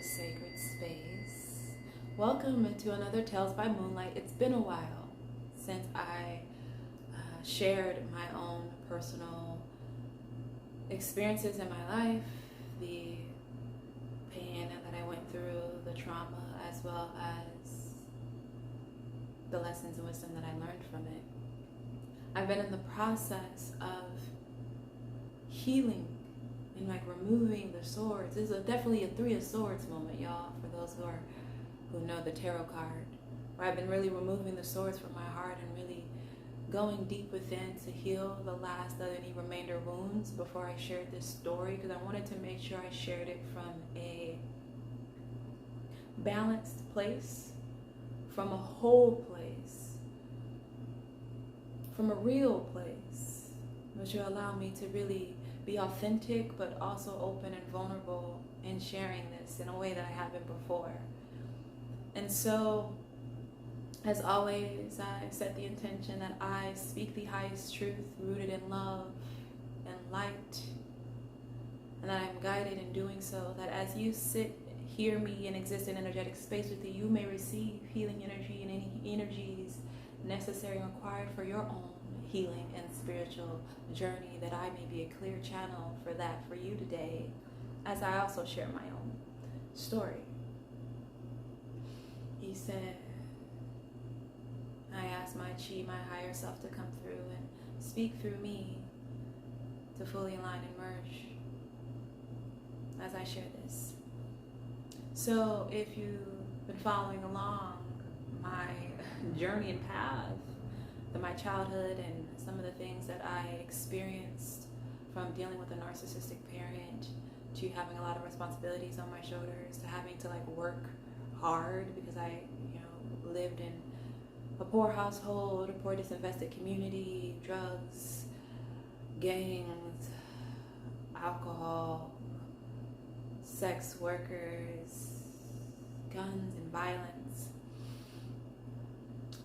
this sacred space. Welcome to another Tales by Moonlight. It's been a while since I shared my own personal experiences in my life, the pain that I went through, the trauma, as well as the lessons and wisdom that I learned from it. I've been in the process of healing and removing the swords. This is definitely a Three of Swords moment, y'all, for those who know the tarot card, where I've been really removing the swords from my heart and really going deep within to heal the last of any remainder wounds before I shared this story, because I wanted to make sure I shared it from a balanced place, from a whole place, from a real place, which will allow me to really be authentic, but also open and vulnerable in sharing this in a way that I haven't before. And so, as always, I set the intention that I speak the highest truth rooted in love and light, and that I'm guided in doing so, that as you sit, hear me, and exist in energetic space with you, you may receive healing energy and any energies necessary and required for your own healing and spiritual journey, that I may be a clear channel for that for you today, as I also share my own story. He said, I asked my chi, my higher self, to come through and speak through me to fully align and merge as I share this. So if you've been following along my journey and path, my childhood and some of the things that I experienced, from dealing with a narcissistic parent to having a lot of responsibilities on my shoulders to having to work hard because I lived in a poor household, a poor disinvested community, drugs, gangs, alcohol, sex workers, guns and violence.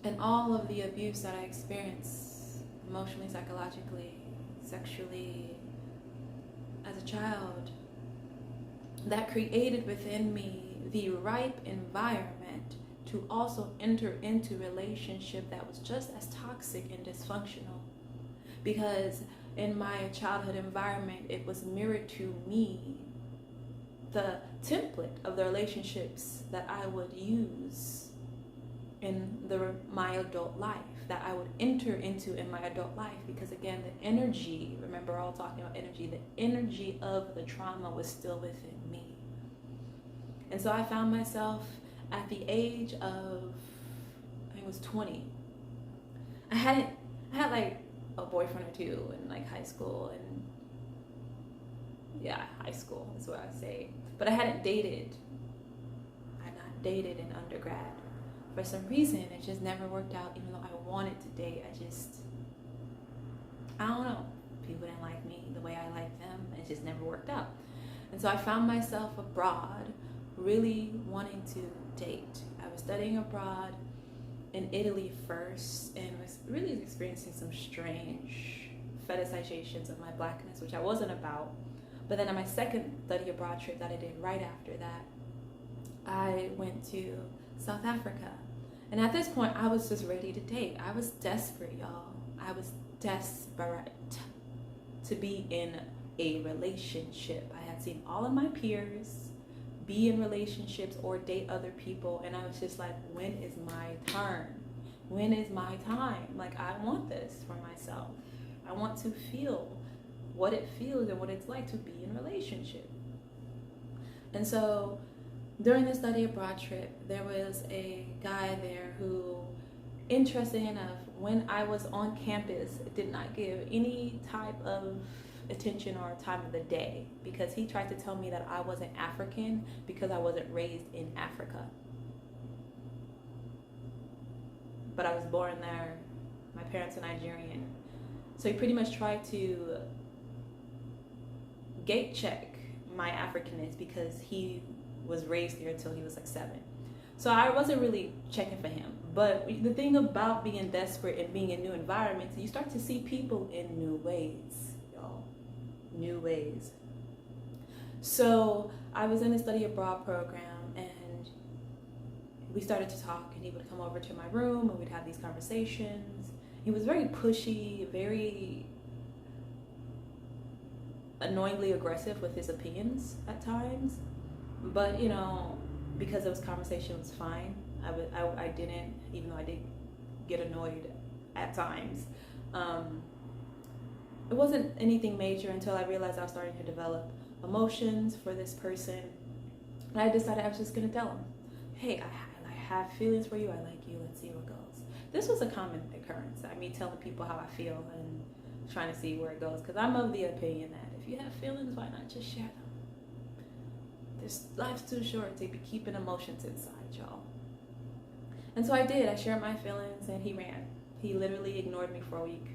And all of the abuse that I experienced emotionally, psychologically, sexually as a child, that created within me the ripe environment to also enter into a relationship that was just as toxic and dysfunctional. Because in my childhood environment, it was mirrored to me the template of the relationships that I would use in my adult life, that I would enter into in my adult life. Because again, the energy, remember, we're all talking about energy, the energy of the trauma was still within me. And so I found myself at the age of, I think it was 20. I had a boyfriend or two in high school, and yeah, high school is what I say. But I hadn't dated. I had not dated in undergrad. For some reason, it just never worked out, even though I wanted to date. I don't know. People didn't like me the way I liked them. It just never worked out. And so I found myself abroad, really wanting to date. I was studying abroad in Italy first, and was really experiencing some strange fetishizations of my blackness, which I wasn't about. But then on my second study abroad trip that I did right after that, I went to South Africa. And at this point, I was just ready to date. I was desperate, y'all. I was desperate to be in a relationship. I had seen all of my peers be in relationships or date other people, and I was just like, when is my turn? When is my time? I want this for myself. I want to feel what it feels and what it's like to be in a relationship. And so during the study abroad trip, there was a guy there who, interesting enough, when I was on campus, did not give any type of attention or time of the day, because he tried to tell me that I wasn't African because I wasn't raised in Africa. But I was born there. My parents are Nigerian. So he pretty much tried to gate check my Africanness because he was raised here until he was 7. So I wasn't really checking for him. But the thing about being desperate and being in new environments, you start to see people in new ways, y'all. New ways. So I was in a study abroad program we started to talk, and he would come over to my room and we'd have these conversations. He was very pushy, very annoyingly aggressive with his opinions at times, but you know, because it was conversation, was fine. I didn't, even though I did get annoyed at times. It wasn't anything major until I realized I was starting to develop emotions for this person, and I decided I was just gonna tell him, hey, I have feelings for you, I like you, let's see what goes. This was a common occurrence. I mean, telling people how I feel and trying to see where it goes, because I'm of the opinion that if you have feelings, why not just share them? This life's too short to be keeping emotions inside, y'all. And so I did. I shared my feelings, and he ran. He literally ignored me for a week.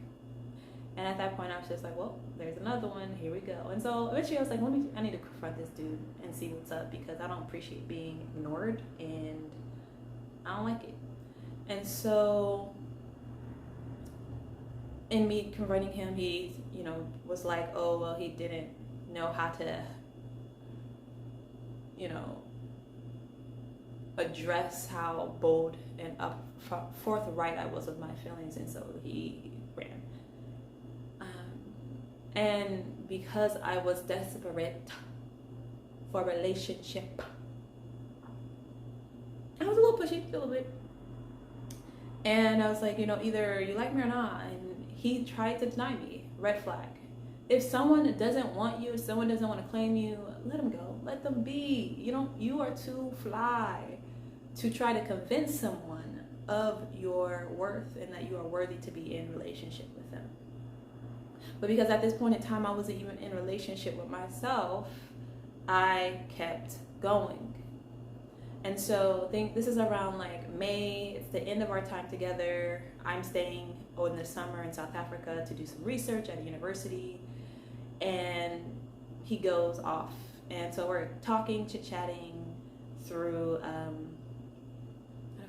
And at that point, I was just like, well, there's another one. Here we go. And so eventually I was like, I need to confront this dude and see what's up, because I don't appreciate being ignored, and I don't like it. And so in me confronting him, he, you know, was like, oh, well, he didn't know how to, you know, address how bold and forthright I was with my feelings, and so he ran. And because I was desperate for a relationship, I was a little pushy, a little bit. And I was like, you know, either you like me or not. And he tried to deny me. Red flag. If someone doesn't want you, if someone doesn't want to claim you, let them go. Let them be. You are too fly to try to convince someone of your worth and that you are worthy to be in relationship with them. But because at this point in time I wasn't even in relationship with myself, I kept going. And so I think this is around like May. It's the end of our time together. I'm staying in the summer in South Africa to do some research at a university, and he goes off. And so we're talking, chit-chatting through, I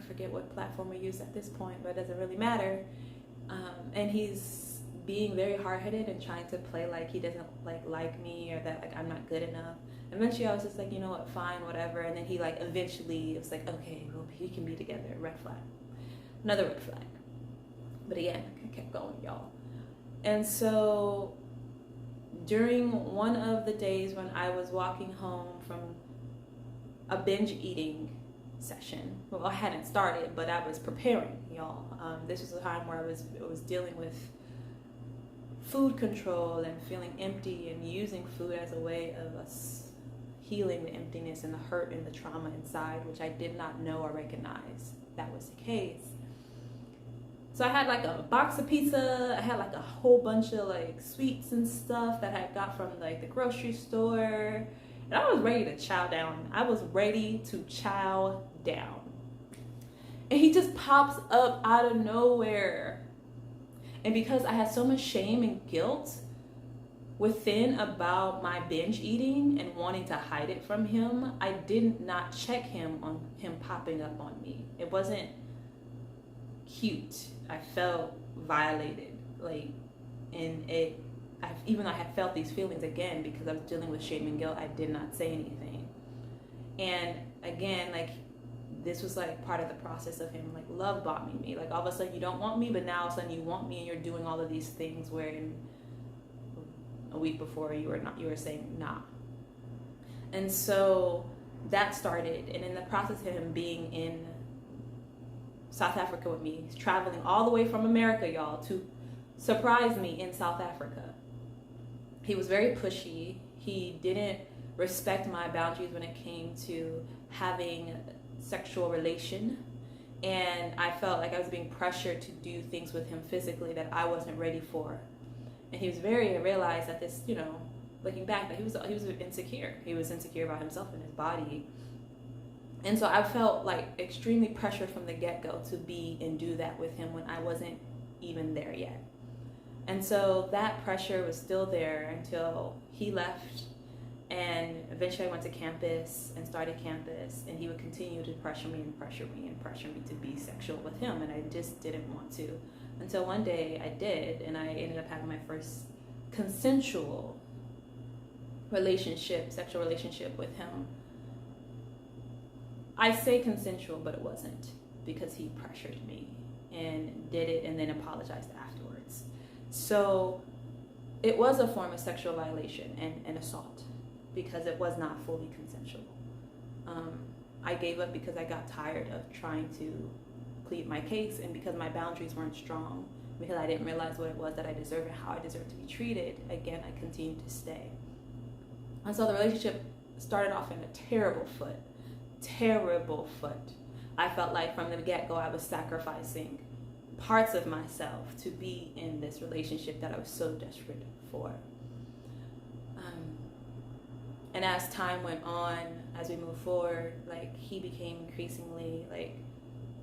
forget what platform we use at this point, but it doesn't really matter. And he's being very hard-headed and trying to play like he doesn't like me, or that like I'm not good enough. Eventually I was just like, you know what, fine, whatever. And then he like eventually was like, okay, well, we can be together. Red flag. Another red flag. But again, I kept going, y'all. And so during one of the days when I was walking home from a binge eating session, well, I hadn't started, but I was preparing, y'all. This was a time where I was dealing with food control and feeling empty, and using food as a way of us healing the emptiness and the hurt and the trauma inside, which I did not know or recognize that was the case. So I had like a box of pizza, I had like a whole bunch of like sweets and stuff that I got from like the grocery store, and I was ready to chow down. I was ready to chow down. And he just pops up out of nowhere. And because I had so much shame and guilt within about my binge eating and wanting to hide it from him, I did not check him on him popping up on me. It wasn't cute. I felt violated. Even though I had felt these feelings again, because I was dealing with shame and guilt, I did not say anything. And again, like, this was like part of the process of him like love bombing me. Like, all of a sudden you don't want me, but now all of a sudden you want me, and you're doing all of these things where a week before you were saying nah. And so that started, and in the process of him being in South Africa with me, he's traveling all the way from America, y'all, to surprise me in South Africa. He was very pushy. He didn't respect my boundaries when it came to having sexual relation, and I felt like I was being pressured to do things with him physically that I wasn't ready for. And he was I realized that this, you know, looking back, that he was insecure. He was insecure about himself and his body. And so I felt like extremely pressured from the get-go to be and do that with him when I wasn't even there yet. And so that pressure was still there until he left. And eventually I went to campus and started campus, and he would continue to pressure me to be sexual with him, and I just didn't want to. Until one day I did, and I ended up having my first consensual sexual relationship with him. I say consensual, but it wasn't, because he pressured me and did it and then apologized afterwards. So it was a form of sexual violation and assault, because it was not fully consensual. I gave up because I got tired of trying to plead my case, and because my boundaries weren't strong, because I didn't realize what it was that I deserved and how I deserved to be treated. Again, I continued to stay. And so the relationship started off in a terrible foot. I felt like from the get-go I was sacrificing parts of myself to be in this relationship that I was so desperate for. And as time went on, as we moved forward, like, he became increasingly, like,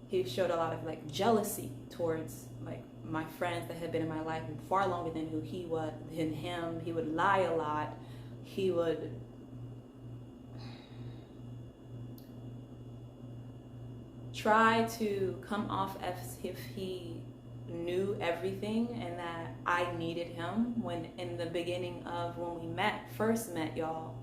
he showed a lot of like jealousy towards like my friends that had been in my life far longer than who he was, than him. He would lie a lot. He would try to come off as if he knew everything and that I needed him, when in the beginning of when we first met, y'all.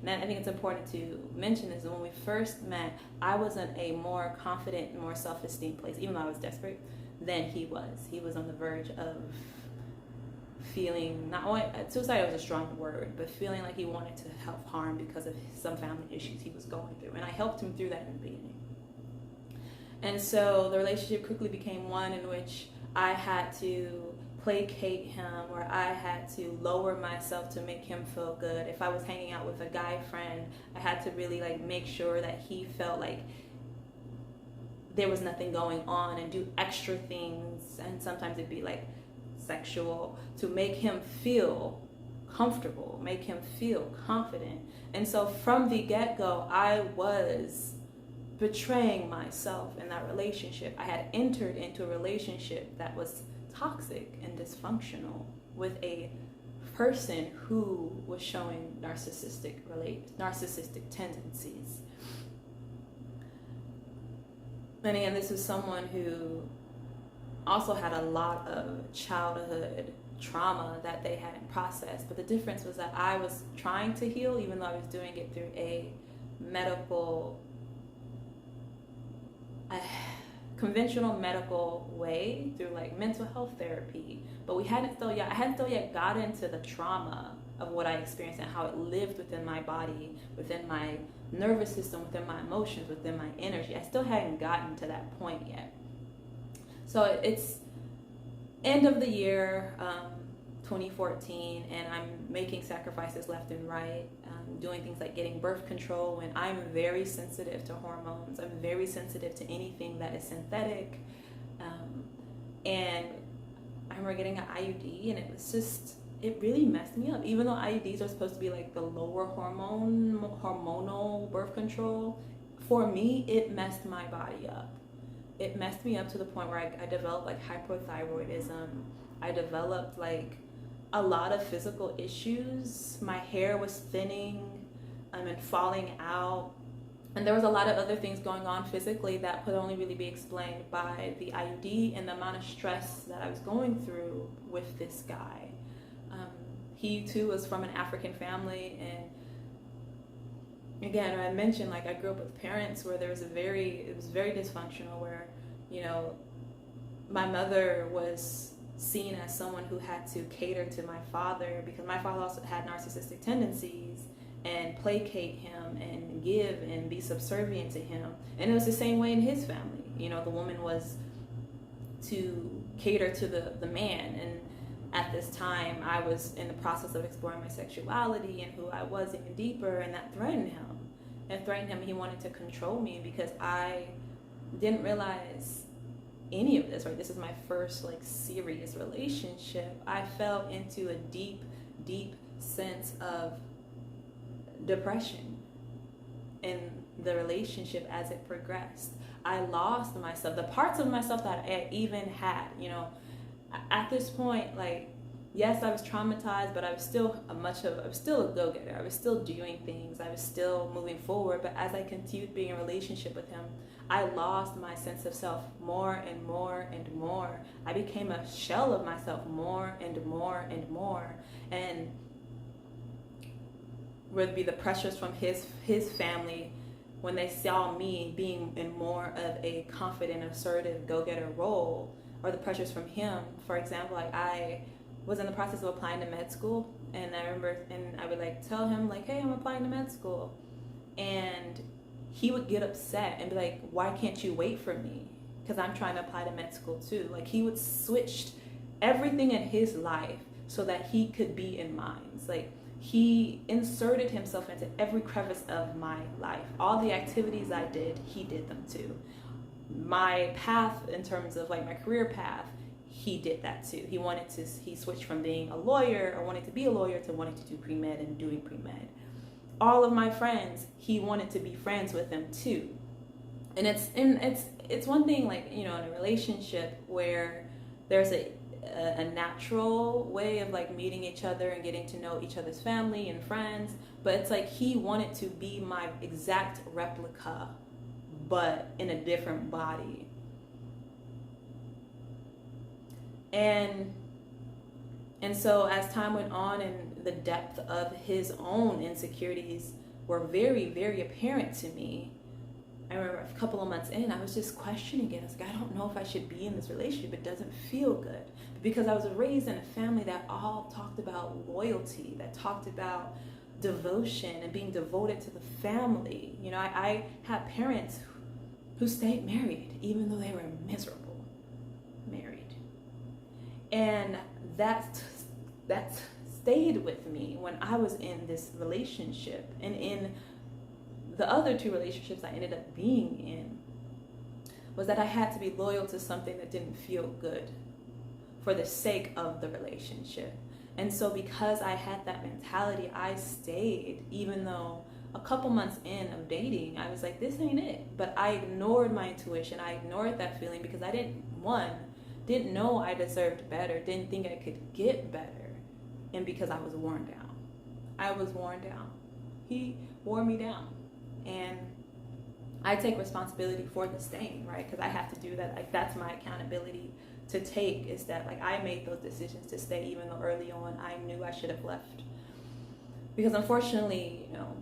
And I think it's important to mention this, when we first met, I was in a more confident, more self-esteem place, even though I was desperate, than he was. He was on the verge of feeling, not only, suicide was a strong word, but feeling like he wanted to help harm because of some family issues he was going through. And I helped him through that in the beginning. And so the relationship quickly became one in which I had to placate him, where I had to lower myself to make him feel good. If I was hanging out with a guy friend, I had to really like make sure that he felt like there was nothing going on, and do extra things, and sometimes it'd be like sexual, to make him feel comfortable, make him feel confident. And so from the get-go, I was betraying myself in that relationship. I had entered into a relationship that was toxic and dysfunctional with a person who was showing narcissistic tendencies. And again, this is someone who also had a lot of childhood trauma that they hadn't processed. But the difference was that I was trying to heal, even though I was doing it through a conventional medical way, through like mental health therapy. But I hadn't still yet got into the trauma of what I experienced and how it lived within my body, within my nervous system, within my emotions, within my energy. I still hadn't gotten to that point yet. So it's end of the year, 2014, and I'm making sacrifices left and right, doing things like getting birth control, when I'm very sensitive to hormones. I'm very sensitive to anything that is synthetic. And I remember getting an IUD, and it really messed me up. Even though IUDs are supposed to be like the lower hormonal birth control, for me, it messed my body up. It messed me up to the point where I developed like hypothyroidism. I developed like a lot of physical issues. My hair was thinning and falling out. And there was a lot of other things going on physically that could only really be explained by the IUD and the amount of stress that I was going through with this guy. He too was from an African family, and again, I mentioned like I grew up with parents where it was very dysfunctional, where, you know, my mother was seen as someone who had to cater to my father, because my father also had narcissistic tendencies, and placate him and give and be subservient to him. And it was the same way in his family. You know, the woman was to cater to the man. And at this time, I was in the process of exploring my sexuality and who I was even deeper, and that threatened him. It threatened him. He wanted to control me because I didn't realize any of this, right? This is my first like serious relationship. I fell into a deep sense of depression in the relationship as it progressed. I lost myself, the parts of myself that I even had, you know. At this point, like, yes, I was traumatized, but I was still a go-getter. I was still doing things. I was still moving forward. But as I continued being in a relationship with him, I lost my sense of self more and more and more. I became a shell of myself more and more and more. And whether it be the pressures from his family, when they saw me being in more of a confident, assertive, go-getter role, or the pressures from him. For example, like I was in the process of applying to med school, and I remember, and I would like tell him like, hey, I'm applying to med school, and he would get upset and be like, why can't you wait for me? Because I'm trying to apply to med school too. Like he would switch everything in his life so that he could be in mine. Like he inserted himself into every crevice of my life. All the activities I did, he did them too. My path in terms of like my career path, he did that too. He switched from being a lawyer or wanting to be a lawyer to wanting to do pre-med and doing pre-med. All of my friends, he wanted to be friends with them too. And it's one thing, like, you know, in a relationship where there's a natural way of like meeting each other and getting to know each other's family and friends, but it's like he wanted to be my exact replica but in a different body. And so as time went on and the depth of his own insecurities were very, very apparent to me, I remember a couple of months in, I was just questioning it. I was like, I don't know if I should be in this relationship. It doesn't feel good. Because I was raised in a family that all talked about loyalty, that talked about devotion and being devoted to the family. You know, I had parents who stayed married even though they were miserable married. And that stayed with me when I was in this relationship, and in the other two relationships I ended up being in, was that I had to be loyal to something that didn't feel good for the sake of the relationship. And so because I had that mentality, I stayed, even though a couple months in of dating, I was like, this ain't it. But I ignored my intuition. I ignored that feeling because I didn't know I deserved better, didn't think I could get better. And because I was worn down. I was worn down. He wore me down. And I take responsibility for the staying, right? Because I have to do that. Like, that's my accountability to take, is that like I made those decisions to stay, even though early on I knew I should have left. Because unfortunately, you know,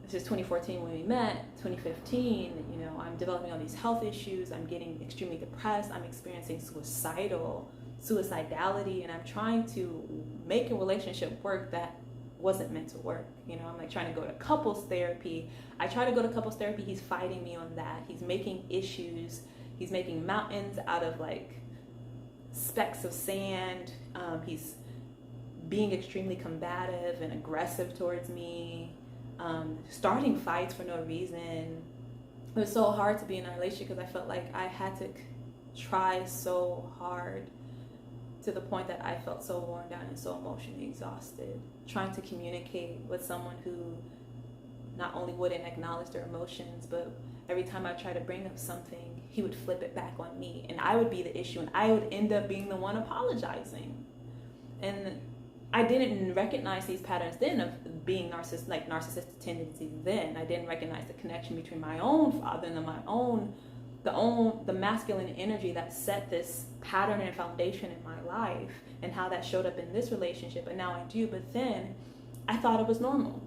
this is 2014 when we met, 2015, you know, I'm developing all these health issues, I'm getting extremely depressed, I'm experiencing suicidality, and I'm trying to make a relationship work that wasn't meant to work. You know, I'm like trying to go to couples therapy. I try to go to couples therapy, he's fighting me on that. He's making issues, he's making mountains out of like specks of sand. He's being extremely combative and aggressive towards me, starting fights for no reason. It was so hard to be in a relationship because I felt like I had to try so hard, to the point that I felt so worn down and so emotionally exhausted, trying to communicate with someone who not only wouldn't acknowledge their emotions, but every time I tried to bring up something, he would flip it back on me, and I would be the issue, and I would end up being the one apologizing. And I didn't recognize these patterns then of being narcissistic tendencies then. I didn't recognize the connection between my own father and the masculine energy that set this pattern and foundation in my life, and how that showed up in this relationship, and now I do. But then I thought it was normal.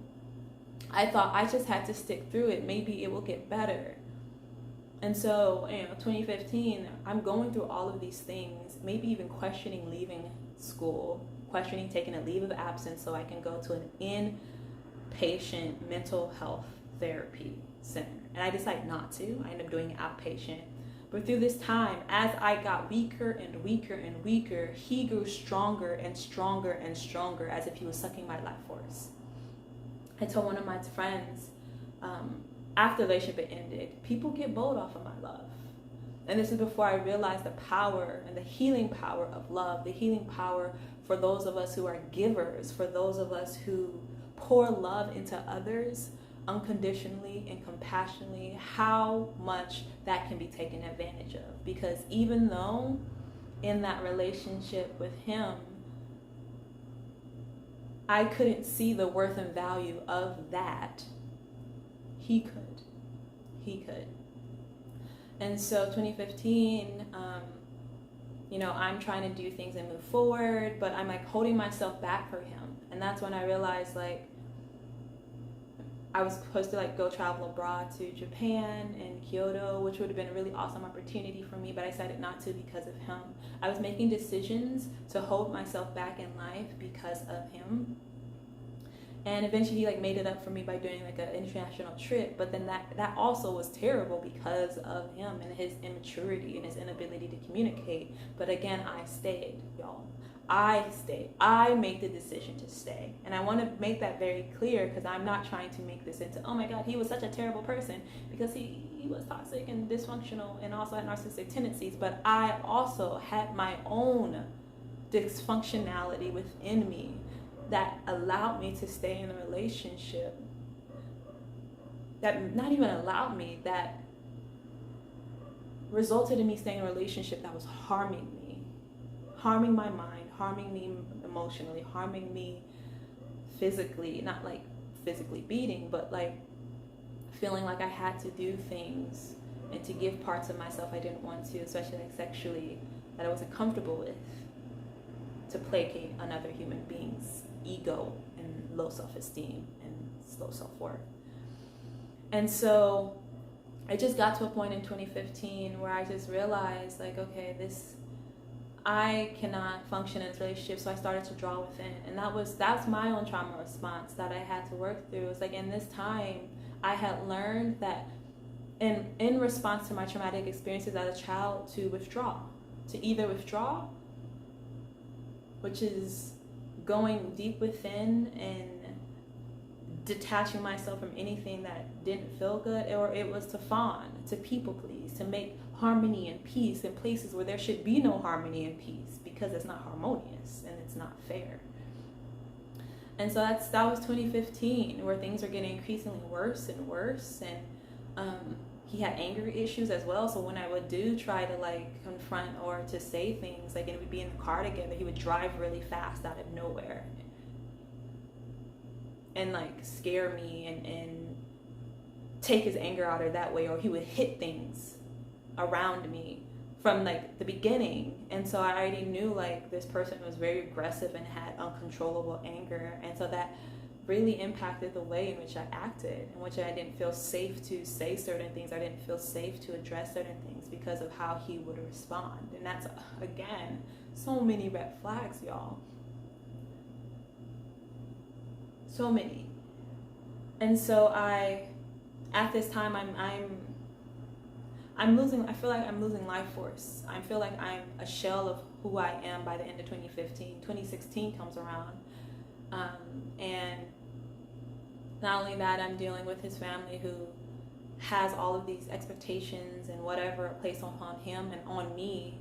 I thought I just had to stick through it. Maybe it will get better. And so, you know, 2015, I'm going through all of these things, maybe even questioning leaving school, questioning taking a leave of absence so I can go to an inpatient mental health therapy center. And I decided not to. I ended up doing outpatient. But through this time, as I got weaker and weaker and weaker, he grew stronger and stronger and stronger, as if he was sucking my life force. I told one of my friends, after the relationship ended, people get bold off of my love. And this is before I realized the power and the healing power of love, the healing power for those of us who are givers, for those of us who pour love into others unconditionally and compassionately, how much that can be taken advantage of. Because even though in that relationship with him, I couldn't see the worth and value of that, he could. And so 2015, you know, I'm trying to do things and move forward, but I'm like holding myself back for him. And that's when I realized, like, I was supposed to like go travel abroad to Japan and Kyoto, which would have been a really awesome opportunity for me, but I decided not to because of him. I was making decisions to hold myself back in life because of him. And eventually he like made it up for me by doing like an international trip, but then that also was terrible because of him and his immaturity and his inability to communicate. But again, I stayed, y'all. I stayed. I made the decision to stay. And I want to make that very clear, because I'm not trying to make this into, oh my God, he was such a terrible person, because he was toxic and dysfunctional and also had narcissistic tendencies. But I also had my own dysfunctionality within me that allowed me to stay in a relationship, that not even allowed me, that resulted in me staying in a relationship that was harming me, harming my mind, harming me emotionally, harming me physically, not like physically beating, but like feeling like I had to do things and to give parts of myself I didn't want to, especially like sexually, that I wasn't comfortable with, to placate another human being's ego and low self-esteem and low self-worth. And so I just got to a point in 2015 where I just realized, like, okay, I cannot function in this relationship. So I started to draw within, and that's my own trauma response that I had to work through. It's like, in this time I had learned that in response to my traumatic experiences as a child, to withdraw, to either withdraw, which is going deep within and detaching myself from anything that didn't feel good, or it was to fawn, to people please, to make harmony and peace in places where there should be no harmony and peace, because it's not harmonious and it's not fair. And so that was 2015, where things were getting increasingly worse and worse, and he had anger issues as well. So when I would try to like confront or to say things, like, and we'd be in the car together, he would drive really fast out of nowhere and like scare me and take his anger out of that way, or he would hit things around me from like the beginning. And so I already knew like this person was very aggressive and had uncontrollable anger, and so that really impacted the way in which I acted, in which I didn't feel safe to say certain things. I didn't feel safe to address certain things because of how he would respond. And that's, again, so many red flags, y'all. So many. And so at this time, I'm losing, I feel like I'm losing life force. I feel like I'm a shell of who I am by the end of 2015. 2016 comes around. And not only that, I'm dealing with his family, who has all of these expectations and whatever placed on him and on me.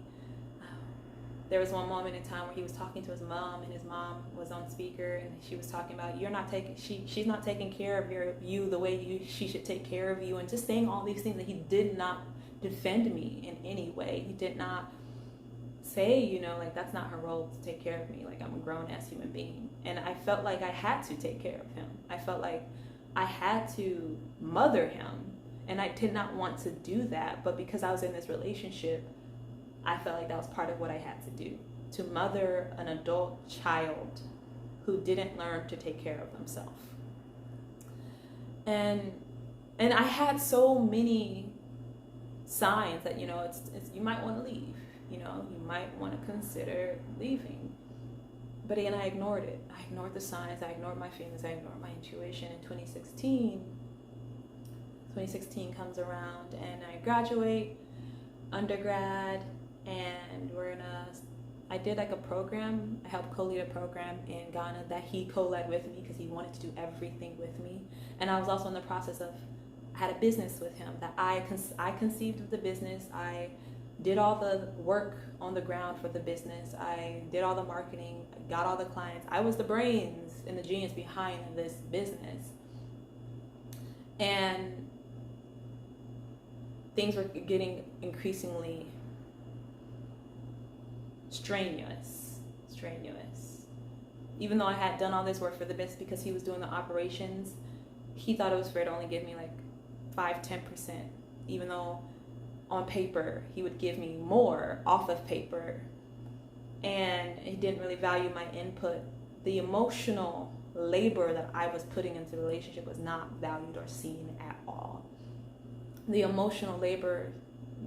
There was one moment in time where he was talking to his mom, and his mom was on speaker, and she was talking about, she's not taking care of you the way she should take care of you, and just saying all these things. That he did not defend me in any way. He did not say, like, that's not her role to take care of me. Like, I'm a grown-ass human being. And I felt like I had to take care of him. I felt like I had to mother him. And I did not want to do that. But because I was in this relationship, I felt like that was part of what I had to do. To mother an adult child who didn't learn to take care of themselves. And I had so many signs that, it's you might want to leave. You might want to consider leaving. But again, I ignored it. I ignored the signs. I ignored my feelings. I ignored my intuition. In 2016 comes around, and I graduate undergrad, and I did like a program. I helped co-lead a program in Ghana that he co-led with me, because he wanted to do everything with me. And I was also in the process of, I had a business with him that I conceived of the business. I did all the work on the ground for the business. I did all the marketing, got all the clients. I was the brains and the genius behind this business. And things were getting increasingly strenuous. Even though I had done all this work for the business, because he was doing the operations, he thought it was fair to only give me like 5-10%, even though on paper he would give me more off of paper. And he didn't really value my input. The emotional labor that I was putting into the relationship was not valued or seen at all. The emotional labor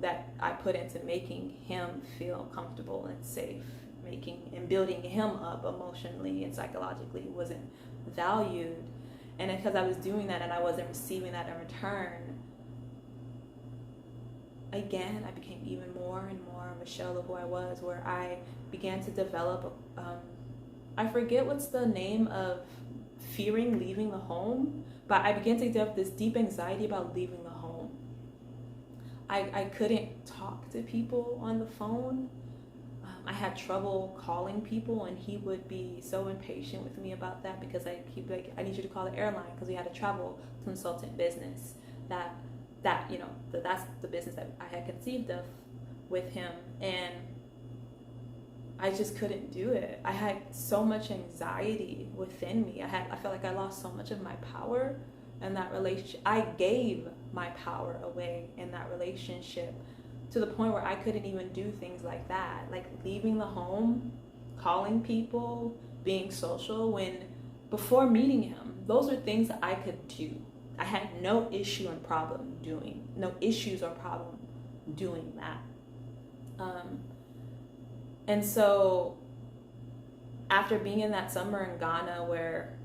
that I put into making him feel comfortable and safe, making and building him up emotionally and psychologically wasn't valued. And because I was doing that and I wasn't receiving that in return, again, I became even more and more of a shell of who I was, where I began to develop, I forget what's the name of fearing leaving the home, but I began to develop this deep anxiety about leaving the home. I couldn't talk to people on the phone. I had trouble calling people, and he would be so impatient with me about that because he'd be like, I need you to call the airline, because we had a travel consultant business that's the business that I had conceived of with him, and I just couldn't do it. I had so much anxiety within me. I felt like I lost so much of my power in that relationship. I gave my power away in that relationship to the point where I couldn't even do things like that, like leaving the home, calling people, being social, when before meeting him, those are things that I could do. I had no issues or problem doing that. And so after being in that summer in Ghana, where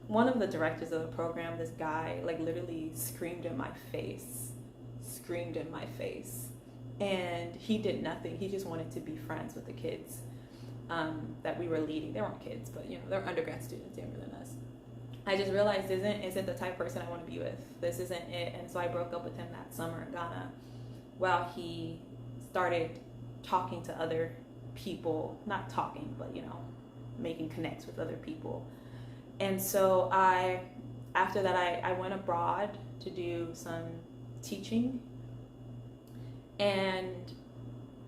one of the directors of the program, this guy, like literally screamed in my face. And he did nothing. He just wanted to be friends with the kids that we were leading. They weren't kids, but they're undergrad students, younger than us. I just realized this isn't the type of person I want to be with. This isn't it. And so I broke up with him that summer in Ghana while he started talking to other people, not talking, but making connects with other people. And so after that I went abroad to do some teaching, and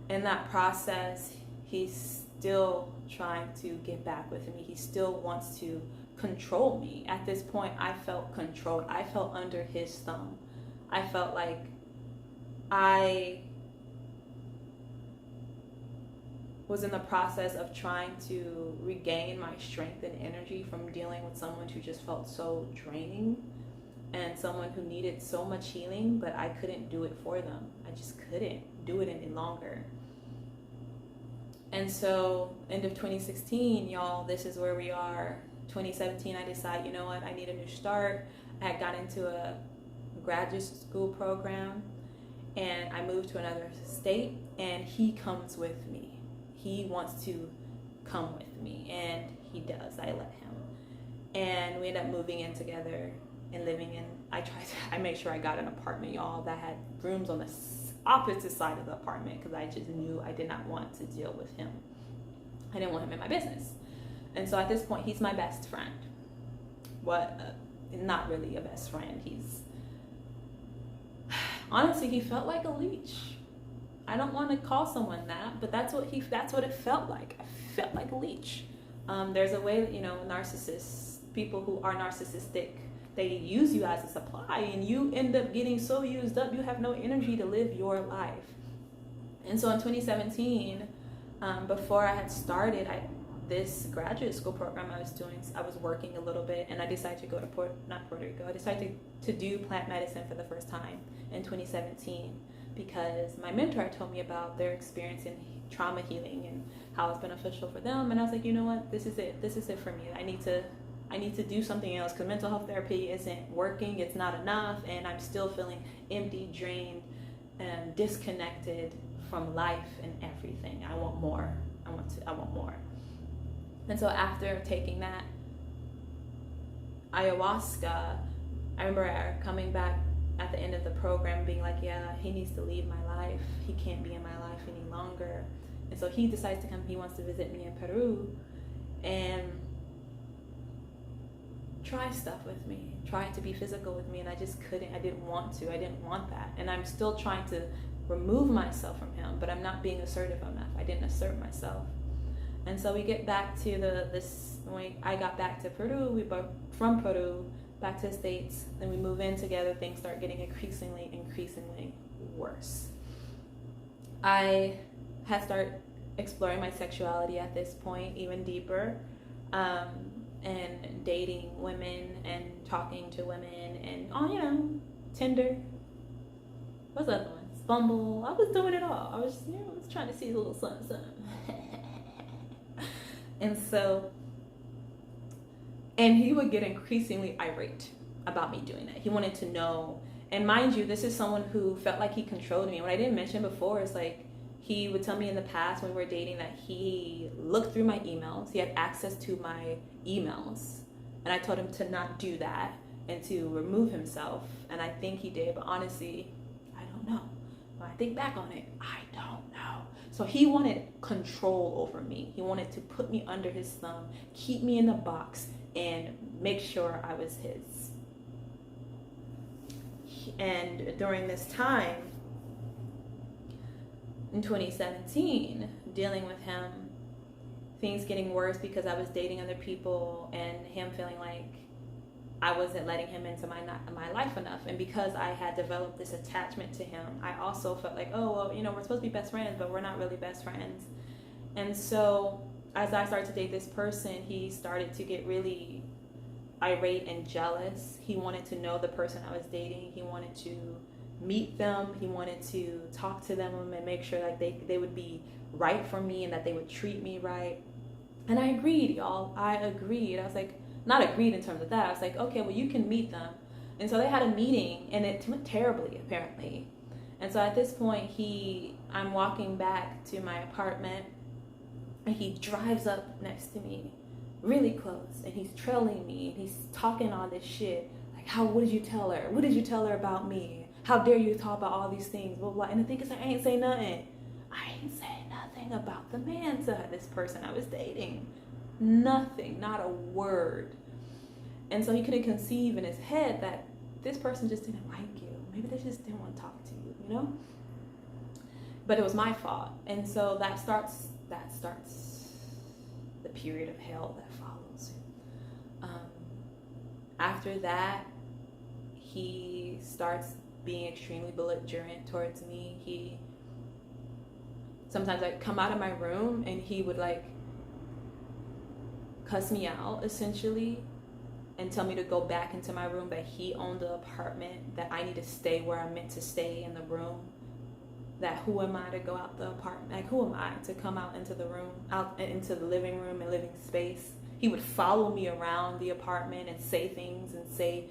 in that process he's still trying to get back with me. He still wants to control me. At this point I felt controlled. I felt under his thumb. I felt like I was in the process of trying to regain my strength and energy from dealing with someone who just felt so draining and someone who needed so much healing, but I couldn't do it for them. I just couldn't do it any longer. And so end of 2016, y'all, this is where we are. 2017, I decide, you know what, I need a new start. I had got into a graduate school program, and I moved to another state, and he comes with me. He wants to come with me, and he does. I let him. And we end up moving in together and living in, I make sure I got an apartment, y'all, that had rooms on the opposite side of the apartment, because I just knew I did not want to deal with him. I didn't want him in my business. And so at this point, he's my best friend. Not really a best friend. Honestly, he felt like a leech. I don't want to call someone that, but that's what it felt like. I felt like a leech. There's a way that, narcissists, people who are narcissistic, they use you as a supply, and you end up getting so used up, you have no energy to live your life. And so in 2017, before I had started this graduate school program I was doing, I was working a little bit, and I decided to go to Puerto Rico. I decided to do plant medicine for the first time in 2017 because my mentor told me about their experience in trauma healing and how it's beneficial for them. And I was like, you know what, this is it for me. I need to do something else, because mental health therapy isn't working. It's not enough, and I'm still feeling empty, drained, and disconnected from life and everything. I want more. I want more. And so after taking that ayahuasca, I remember coming back at the end of the program being like, yeah, he needs to leave my life. He can't be in my life any longer. And so he decides to come. He wants to visit me in Peru and try stuff with me, try to be physical with me, and I just couldn't. I didn't want that. And I'm still trying to remove myself from him, but I'm not being assertive enough. I didn't assert myself. And so we get back to when I got back to Peru, we both from Peru back to the States, then we move in together, things start getting increasingly worse. I had started exploring my sexuality at this point even deeper. and dating women and talking to women and on, Tinder. What's the other one? Bumble. I was doing it all. I was trying to see a little something. And he would get increasingly irate about me doing that. He wanted to know, and mind you, this is someone who felt like he controlled me. What I didn't mention before is like, he would tell me in the past when we were dating that he looked through my emails. He had access to my emails. And I told him to not do that and to remove himself. And I think he did, but honestly, I don't know. When I think back on it, I don't know. So he wanted control over me. He wanted to put me under his thumb, keep me in the box, and make sure I was his. And during this time, in 2017, dealing with him, things getting worse because I was dating other people and him feeling like I wasn't letting him into my life enough. And because I had developed this attachment to him, I also felt like, oh, well, we're supposed to be best friends, but we're not really best friends. And so as I started to date this person, he started to get really irate and jealous. He wanted to know the person I was dating. He wanted to meet them. He wanted to talk to them and make sure like they would be right for me and that they would treat me right. And I agreed, y'all. I agreed. I was like, not agreed in terms of that. I was like, okay, well, you can meet them. And so they had a meeting and it went terribly, apparently. And so at this point, I'm walking back to my apartment and he drives up next to me really close and he's trailing me and he's talking all this shit. Like, what did you tell her? What did you tell her about me? How dare you talk about all these things? Blah, blah. And the thing is, I ain't say nothing. I ain't say nothing about the man to this person I was dating. Nothing, not a word. And so he couldn't conceive in his head that this person just didn't like you. Maybe they just didn't want to talk to you, But it was my fault. And so that starts the period of hell that follows. After that, he starts being extremely belligerent towards me. Sometimes I'd come out of my room and he would like cuss me out essentially and tell me to go back into my room, that he owned the apartment, that I need to stay where I'm meant to stay in the room, that who am I to go out the apartment, like who am I to come out into the room, out into the living room and living space. He would follow me around the apartment and say things and say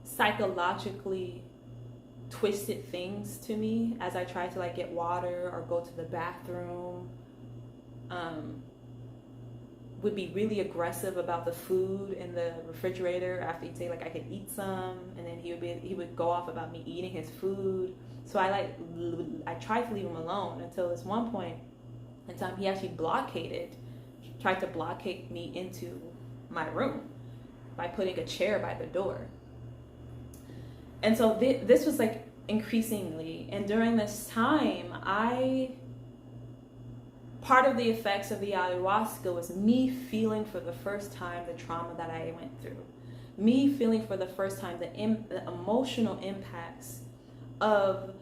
psychologically twisted things to me as I tried to like get water or go to the bathroom. Would be really aggressive about the food in the refrigerator after he'd say like I could eat some, and then he would go off about me eating his food. So I tried to leave him alone until this one point in time he actually tried to blockade me into my room by putting a chair by the door. And so this was like increasingly, and during this time, part of the effects of the ayahuasca was me feeling for the first time the trauma that I went through. Me feeling for the first time the emotional impacts of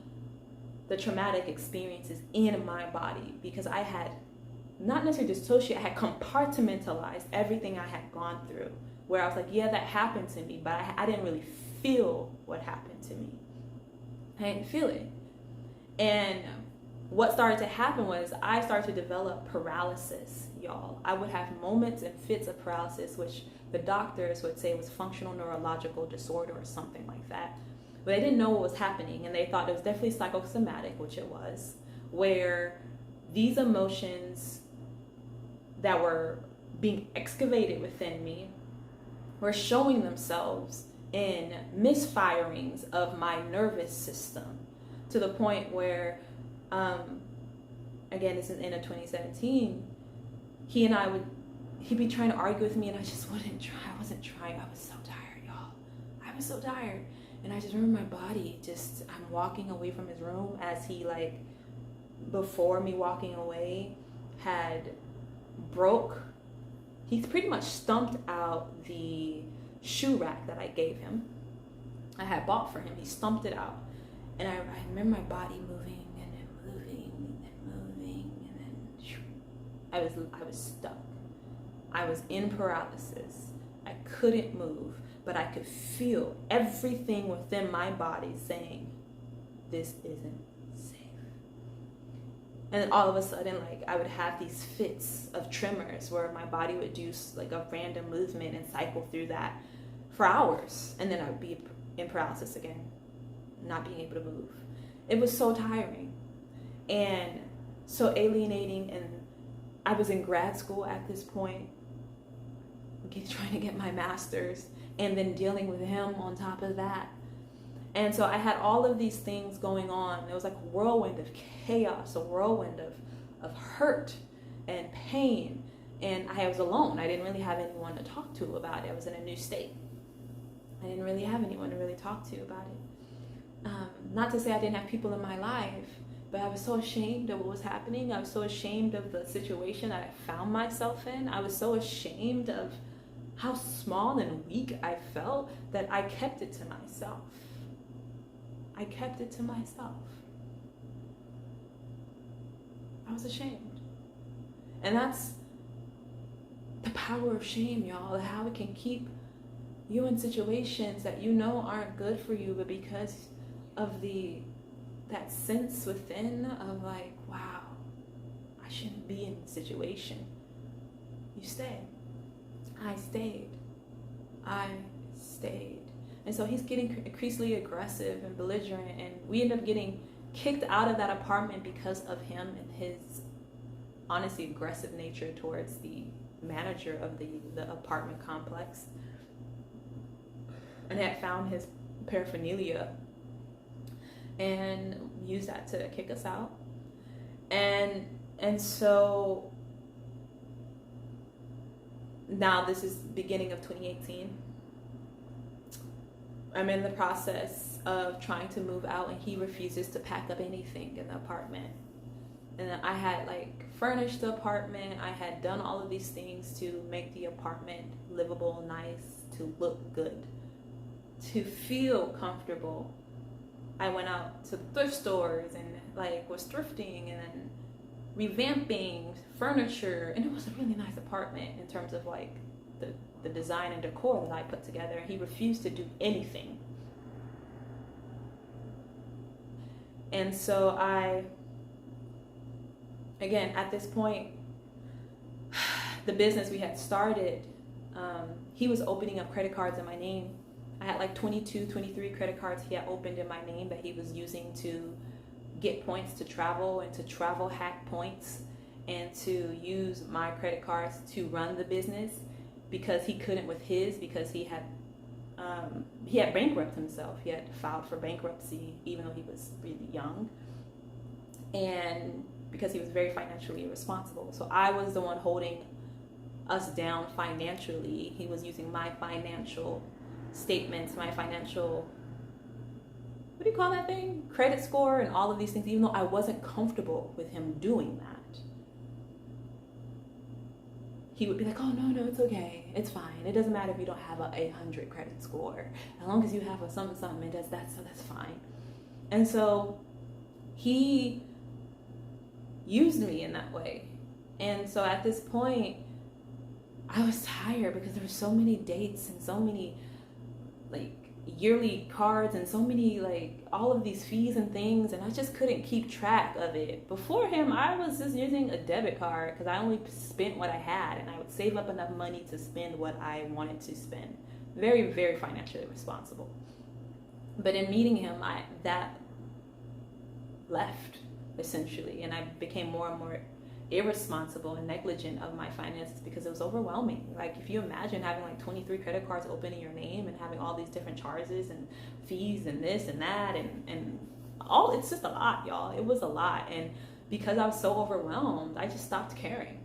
the traumatic experiences in my body, because I had not necessarily dissociated, I had compartmentalized everything I had gone through, where I was like, yeah, that happened to me, but I didn't really feel what happened to me. I didn't feel it. And what started to happen was I started to develop paralysis, y'all. I would have moments and fits of paralysis, which the doctors would say was functional neurological disorder or something like that. But they didn't know what was happening, and they thought it was definitely psychosomatic, which it was, where these emotions that were being excavated within me were showing themselves in misfirings of my nervous system, to the point where again, this is in 2017, he'd be trying to argue with me and I just wouldn't try. I wasn't trying. I was so tired, y'all. I was so tired. And I just remember my body I'm walking away from his room as he, like, before me walking away, he's pretty much stumped out the shoe rack that I gave him. I had bought for him. He stumped it out. And I remember my body moving. I was stuck. I was in paralysis. I couldn't move, but I could feel everything within my body saying, this isn't safe. And then all of a sudden, like, I would have these fits of tremors where my body would do like a random movement and cycle through that for hours. And then I would be in paralysis again, not being able to move. It was so tiring and so alienating. And I was in grad school at this point, trying to get my master's, and then dealing with him on top of that. And so I had all of these things going on. It was like a whirlwind of chaos, a whirlwind of hurt and pain. And I was alone. I didn't really have anyone to talk to about it. I was in a new state. I didn't really have anyone to really talk to about it. Not to say I didn't have people in my life, but I was so ashamed of what was happening. I was so ashamed of the situation that I found myself in. I was so ashamed of how small and weak I felt that I kept it to myself. I kept it to myself. I was ashamed. And that's the power of shame, y'all. How it can keep you in situations that you know aren't good for you, but because of that sense within of like, wow, I shouldn't be in this situation, you stay. I stayed. And so he's getting increasingly aggressive and belligerent, and we end up getting kicked out of that apartment because of him and his honestly aggressive nature towards the manager of the apartment complex, and had found his paraphernalia and used that to kick us out. And so now this is beginning of 2018. I'm in the process of trying to move out, and he refuses to pack up anything in the apartment. And I had like furnished the apartment. I had done all of these things to make the apartment livable, nice, to look good, to feel comfortable. I went out to thrift stores and like was thrifting and revamping furniture, and it was a really nice apartment in terms of like the design and decor that I put together. And he refused to do anything. And so again, at this point, the business we had started, he was opening up credit cards in my name. I had like 22, 23 credit cards he had opened in my name that he was using to get points to travel and to travel hack points and to use my credit cards to run the business, because he couldn't with his, because he had bankrupted himself. He had filed for bankruptcy even though he was really young, and because he was very financially irresponsible. So I was the one holding us down financially. He was using my financial statements, my financial, what do you call that thing? Credit score and all of these things, even though I wasn't comfortable with him doing that. He would be like, oh, no, it's okay. It's fine. It doesn't matter if you don't have a 800 credit score. As long as you have a something, that's fine. And so he used me in that way. And so at this point, I was tired because there were so many dates and so many like yearly cards and so many like all of these fees and things, and I just couldn't keep track of it. Before him, I was just using a debit card because I only spent what I had, and I would save up enough money to spend what I wanted to spend. Very, very financially responsible. But in meeting him, that left essentially, and I became more and more irresponsible and negligent of my finances because it was overwhelming. Like, if you imagine having like 23 credit cards open in your name and having all these different charges and fees and this and that and all, it's just a lot, y'all. It was a lot. And because I was so overwhelmed, I just stopped caring.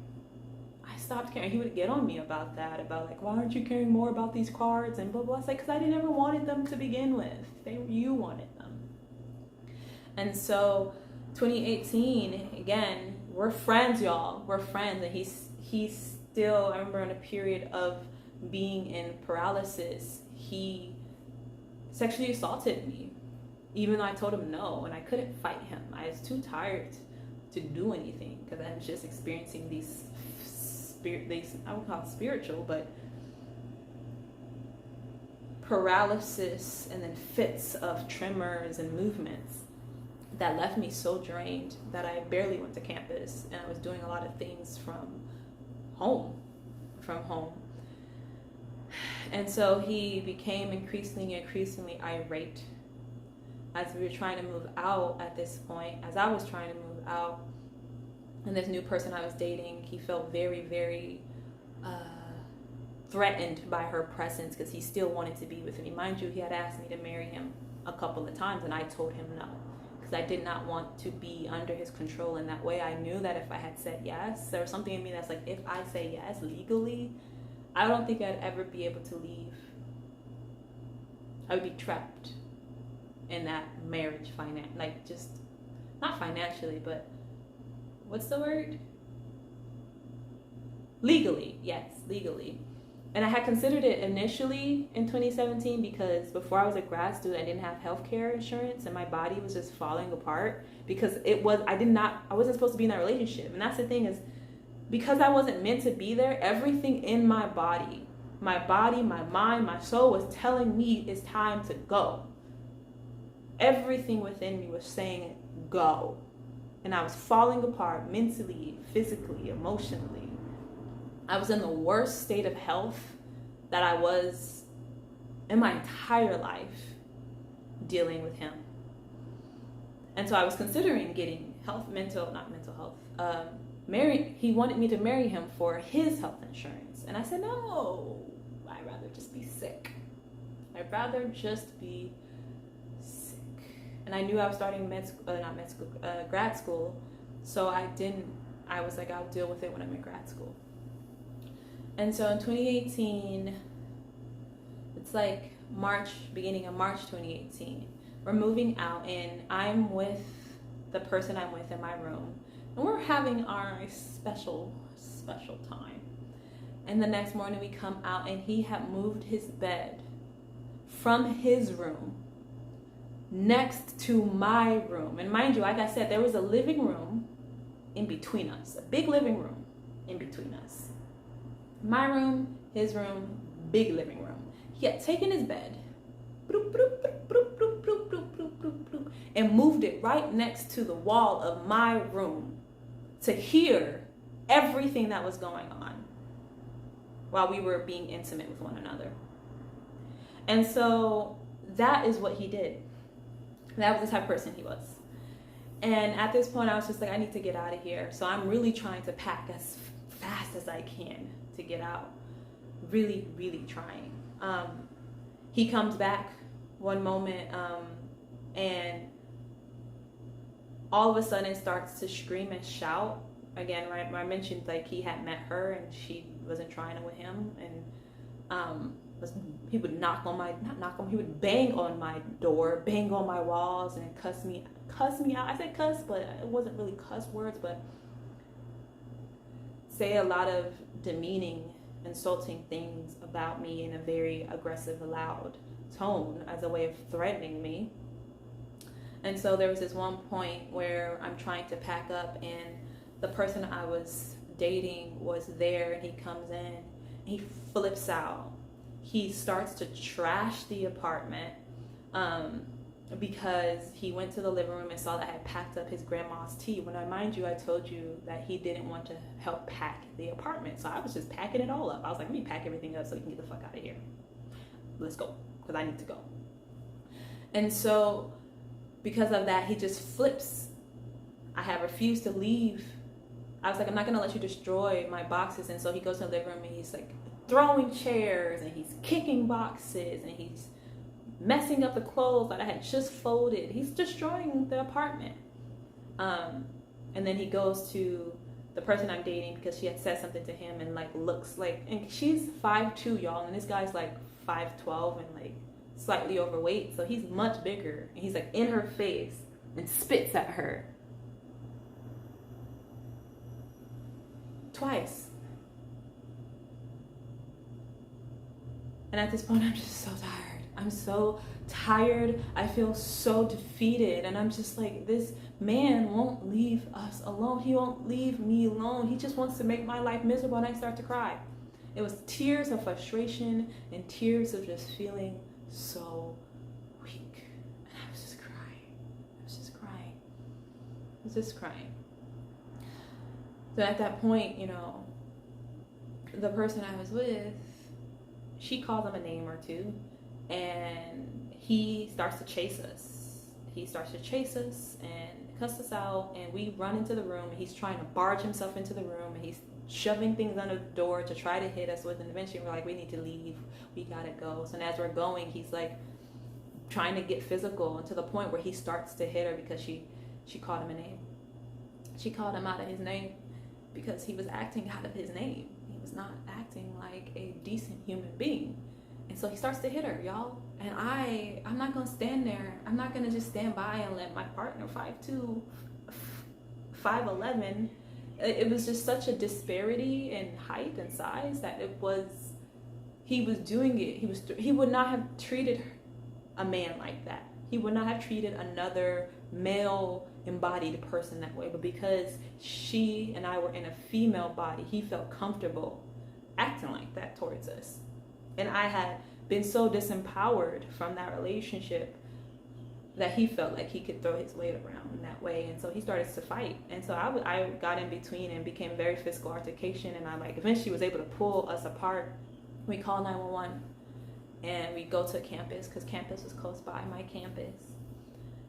He would get on me about that, about like, why aren't you caring more about these cards and blah blah. It's like, because I never wanted them to begin with. You wanted them. And so 2018, again, we're friends, y'all. We're friends. And he's still, I remember in a period of being in paralysis, he sexually assaulted me, even though I told him no, and I couldn't fight him. I was too tired to do anything because I was just experiencing these I would call it spiritual, but paralysis and then fits of tremors and movements that left me so drained that I barely went to campus, and I was doing a lot of things from home. And so he became increasingly irate as we were trying to move out at this point, as I was trying to move out. And this new person I was dating, he felt very, very threatened by her presence because he still wanted to be with me. Mind you, he had asked me to marry him a couple of times, and I told him no, because I did not want to be under his control in that way. I knew that if I had said yes, there was something in me that's like, if I say yes legally, I don't think I'd ever be able to leave. I would be trapped in that marriage, just not financially, but what's the word? Legally, yes, legally. And I had considered it initially in 2017 because before I was a grad student, I didn't have healthcare insurance, and my body was just falling apart because I wasn't supposed to be in that relationship. And that's the thing, is because I wasn't meant to be there, everything in my body, my mind, my soul was telling me it's time to go. Everything within me was saying go. And I was falling apart mentally, physically, emotionally. I was in the worst state of health that I was in my entire life dealing with him. And so I was considering getting he wanted me to marry him for his health insurance. And I said, no, I'd rather just be sick. And I knew I was starting grad school. So I was like, I'll deal with it when I'm in grad school. And so in 2018, it's like beginning of March 2018, we're moving out, and I'm with the person I'm with in my room, and we're having our special time. And the next morning we come out, and he had moved his bed from his room next to my room. And mind you, like I said, there was a living room in between us, a big living room in between us. My room, his room, big living room. He had taken his bed and moved it right next to the wall of my room to hear everything that was going on while we were being intimate with one another. And so that is what he did. That was the type of person he was. And at this point, I was just like, I need to get out of here. So I'm really trying to pack as fast as I can to get out. Really, really trying. He comes back one moment, and all of a sudden starts to scream and shout. Again, right, I mentioned like he had met her and she wasn't trying it with him, and he would he would bang on my door, bang on my walls, and cuss me out. I said cuss, but it wasn't really cuss words, but say a lot of demeaning, insulting things about me in a very aggressive, loud tone as a way of threatening me. And so there was this one point where I'm trying to pack up, and the person I was dating was there, and he comes in and he flips out. He starts to trash the apartment because he went to the living room and saw that I had packed up his grandma's tea. When mind you, I told you that he didn't want to help pack the apartment. So I was just packing it all up. I was like, let me pack everything up so we can get the fuck out of here. Let's go, because I need to go. And so because of that, he just flips. I have refused to leave. I was like, I'm not going to let you destroy my boxes. And so he goes to the living room and he's like throwing chairs, and he's kicking boxes, and he's messing up the clothes that I had just folded. He's destroying the apartment. And then he goes to the person I'm dating because she had said something to him, and like looks like, and she's 5'2", y'all, and this guy's like 5'12" and like slightly overweight, so he's much bigger, and he's like in her face and spits at her twice. And at this point, I'm just so tired. I'm so tired. I feel so defeated. And I'm just like, this man won't leave us alone. He won't leave me alone. He just wants to make my life miserable. And I start to cry. It was tears of frustration and tears of just feeling so weak. And I was just crying. I was just crying. I was just crying. So at that point, you know, the person I was with, she called him a name or two, and he starts to chase us. He starts to chase us and cuss us out, and we run into the room, and he's trying to barge himself into the room, and he's shoving things under the door to try to hit us with, and eventually we're like, we need to leave, we gotta go. So as we're going, he's like trying to get physical, and to the point where he starts to hit her because she called him a name. She called him out of his name because he was acting out of his name. He was not acting like a decent human being. And so he starts to hit her, y'all. And I'm not gonna stand there. I'm not gonna just stand by and let my partner, 5'2", 5'11", it was just such a disparity in height and size that he was doing it. He would not have treated a man like that. He would not have treated another male embodied person that way. But because she and I were in a female body, he felt comfortable acting like that towards us. And I had been so disempowered from that relationship that he felt like he could throw his weight around in that way. And so he started to fight. And so I got in between and became very physical altercation. And I eventually was able to pull us apart. We called 911 and we go to campus because campus was close by, my campus.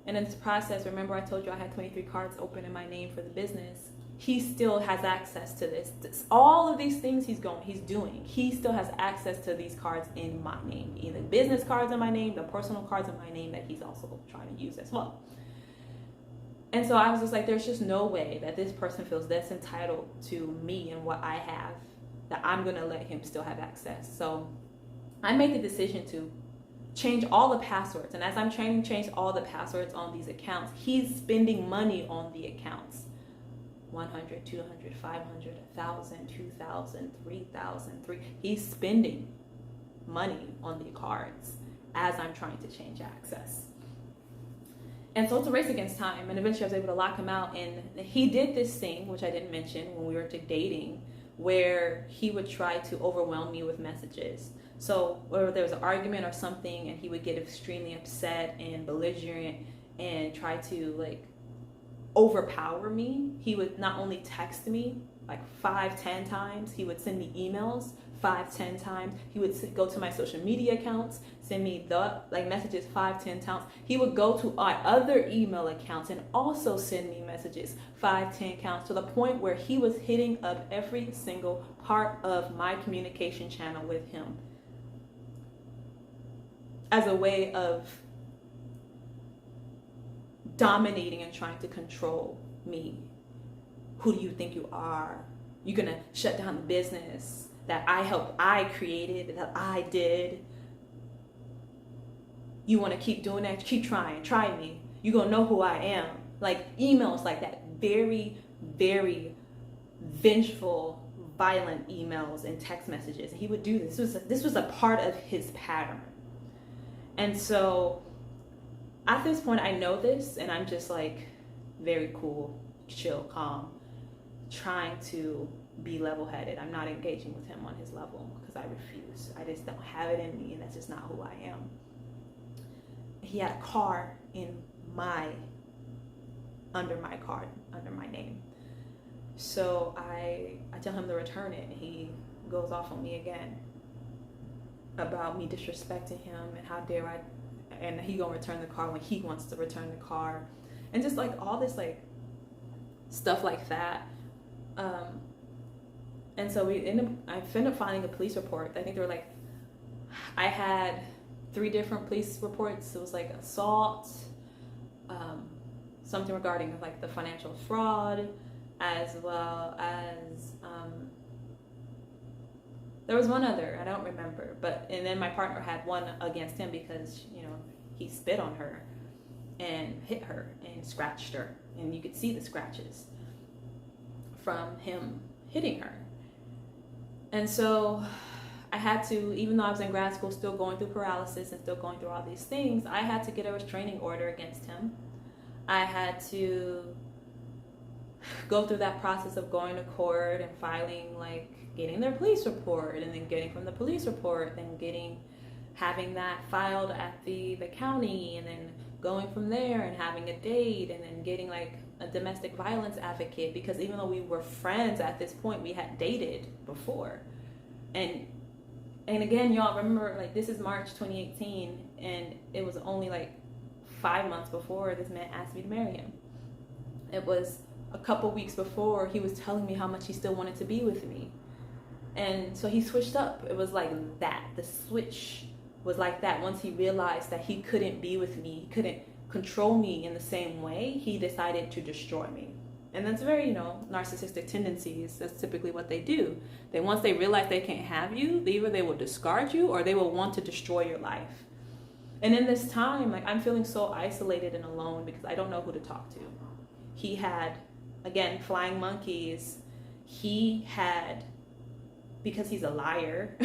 And in this process, remember I told you I had 23 cards open in my name for the business. He still has access to this. All of these things he's doing. He still has access to these cards in my name. Either business cards in my name, the personal cards in my name that he's also trying to use as well. And so I was just like, there's just no way that this person feels this entitled to me and what I have, that I'm going to let him still have access. So I made the decision to change all the passwords. And as I'm trying to change all the passwords on these accounts, he's spending money on the accounts. 100, 200, 500, 1,000, 2,000, 3,000, 3. He's spending money on the cards as I'm trying to change access. And so it's a race against time. And eventually I was able to lock him out. And he did this thing, which I didn't mention when we were dating, where he would try to overwhelm me with messages. So whether there was an argument or something, and he would get extremely upset and belligerent and try to overpower me. He would not only text me 5-10 times, he would send me emails 5-10 times. He would go to my social media accounts, send me messages 5-10 times. He would go to our other email accounts and also send me messages 5-10 counts, to the point where he was hitting up every single part of my communication channel with him as a way of dominating and trying to control me. Who do you think you are? You're gonna shut down the business that I created, that I did. You wanna keep doing that? Keep trying, try me. You're gonna know who I am. Emails like that, very, very vengeful, violent emails and text messages. He would do this. This was a part of his pattern. And so at this point, I know this, and I'm just very cool, chill, calm, trying to be level-headed. I'm not engaging with him on his level because I refuse. I just don't have it in me, and that's just not who I am. He had a car under my card, under my name. So I tell him to return it, and he goes off on me again about me disrespecting him and how dare I. And he gonna return the car when he wants to return the car, and just all this stuff like that. And so I ended up filing a police report. I think there were I had 3 different police reports. It was assault, something regarding the financial fraud, as well as there was one other, I don't remember, and then my partner had one against him because, he spit on her and hit her and scratched her. And you could see the scratches from him hitting her. And so I had to, even though I was in grad school, still going through paralysis and still going through all these things, I had to get a restraining order against him. I had to go through that process of going to court and filing, like getting their police report, and then getting from the police report, then having that filed at the county, and then going from there and having a date, and then getting like a domestic violence advocate, because even though we were friends at this point, we had dated before. And again, y'all remember, like, this is March 2018, and it was only like 5 months before this man asked me to marry him. It was a couple weeks before he was telling me how much he still wanted to be with me. And so he switched up. It was like that. The switch was like that. Once he realized that he couldn't be with me, he couldn't control me in the same way, he decided to destroy me. And that's very, narcissistic tendencies. That's typically what they do. Once they realize they can't have you, either they will discard you or they will want to destroy your life. And in this time, like, I'm feeling so isolated and alone because I don't know who to talk to. He had, again, flying monkeys. He had, because he's a liar,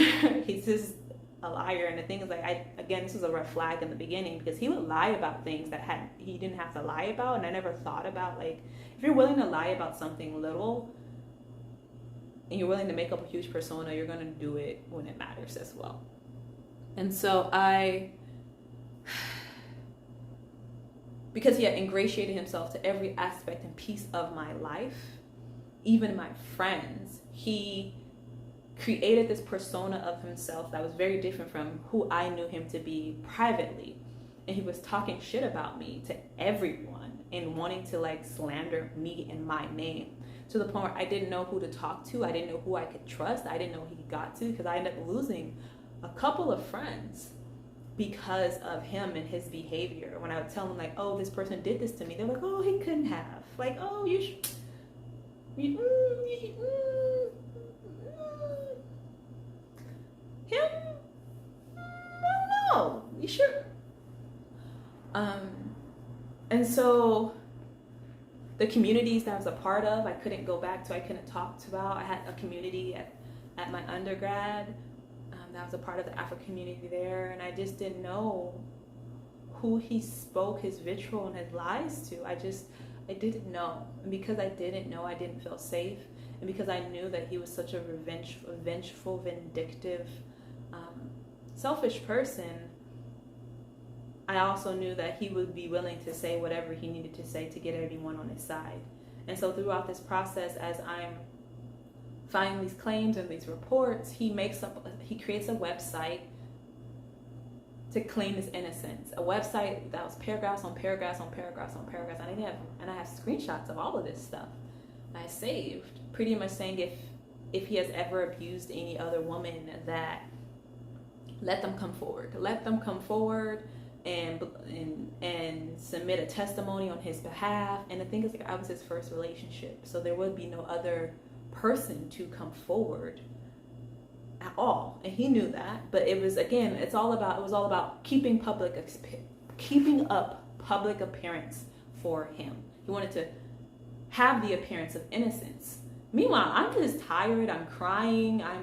he's just a liar. And the thing is, like, this was a red flag in the beginning, because he would lie about things that he didn't have to lie about. And I never thought about, like, if you're willing to lie about something little and you're willing to make up a huge persona, you're going to do it when it matters as well. And so because he had ingratiated himself to every aspect and piece of my life, even my friends, he created this persona of himself that was very different from who I knew him to be privately. And he was talking shit about me to everyone and wanting to, like, slander me and my name, to the point where I didn't know who to talk to. I didn't know who I could trust. I didn't know who he got to, because I ended up losing a couple of friends because of him and his behavior. When I would tell them, like, oh, this person did this to me, they're like, oh, he couldn't have. Like, oh, him? I don't know. You sure? And so the communities that I was a part of, I couldn't go back to, I couldn't talk to about. I had a community at my undergrad that was a part of the Afro community there, and I just didn't know who he spoke his vitriol and his lies to. I didn't know. And because I didn't know, I didn't feel safe. And because I knew that he was such a vengeful, vindictive, selfish person, I also knew that he would be willing to say whatever he needed to say to get everyone on his side. And so throughout this process, as I'm filing these claims and these reports, he creates a website to claim his innocence. A website that was paragraphs on paragraphs on paragraphs on paragraphs. And I have screenshots of all of this stuff I saved, pretty much saying if he has ever abused any other woman, that let them come forward and submit a testimony on his behalf. And the thing is, like, I was his first relationship, so there would be no other person to come forward at all, and he knew that. But it was, again, it was all about keeping up public appearance for him. He wanted to have the appearance of innocence. Meanwhile, I'm just tired, I'm crying, I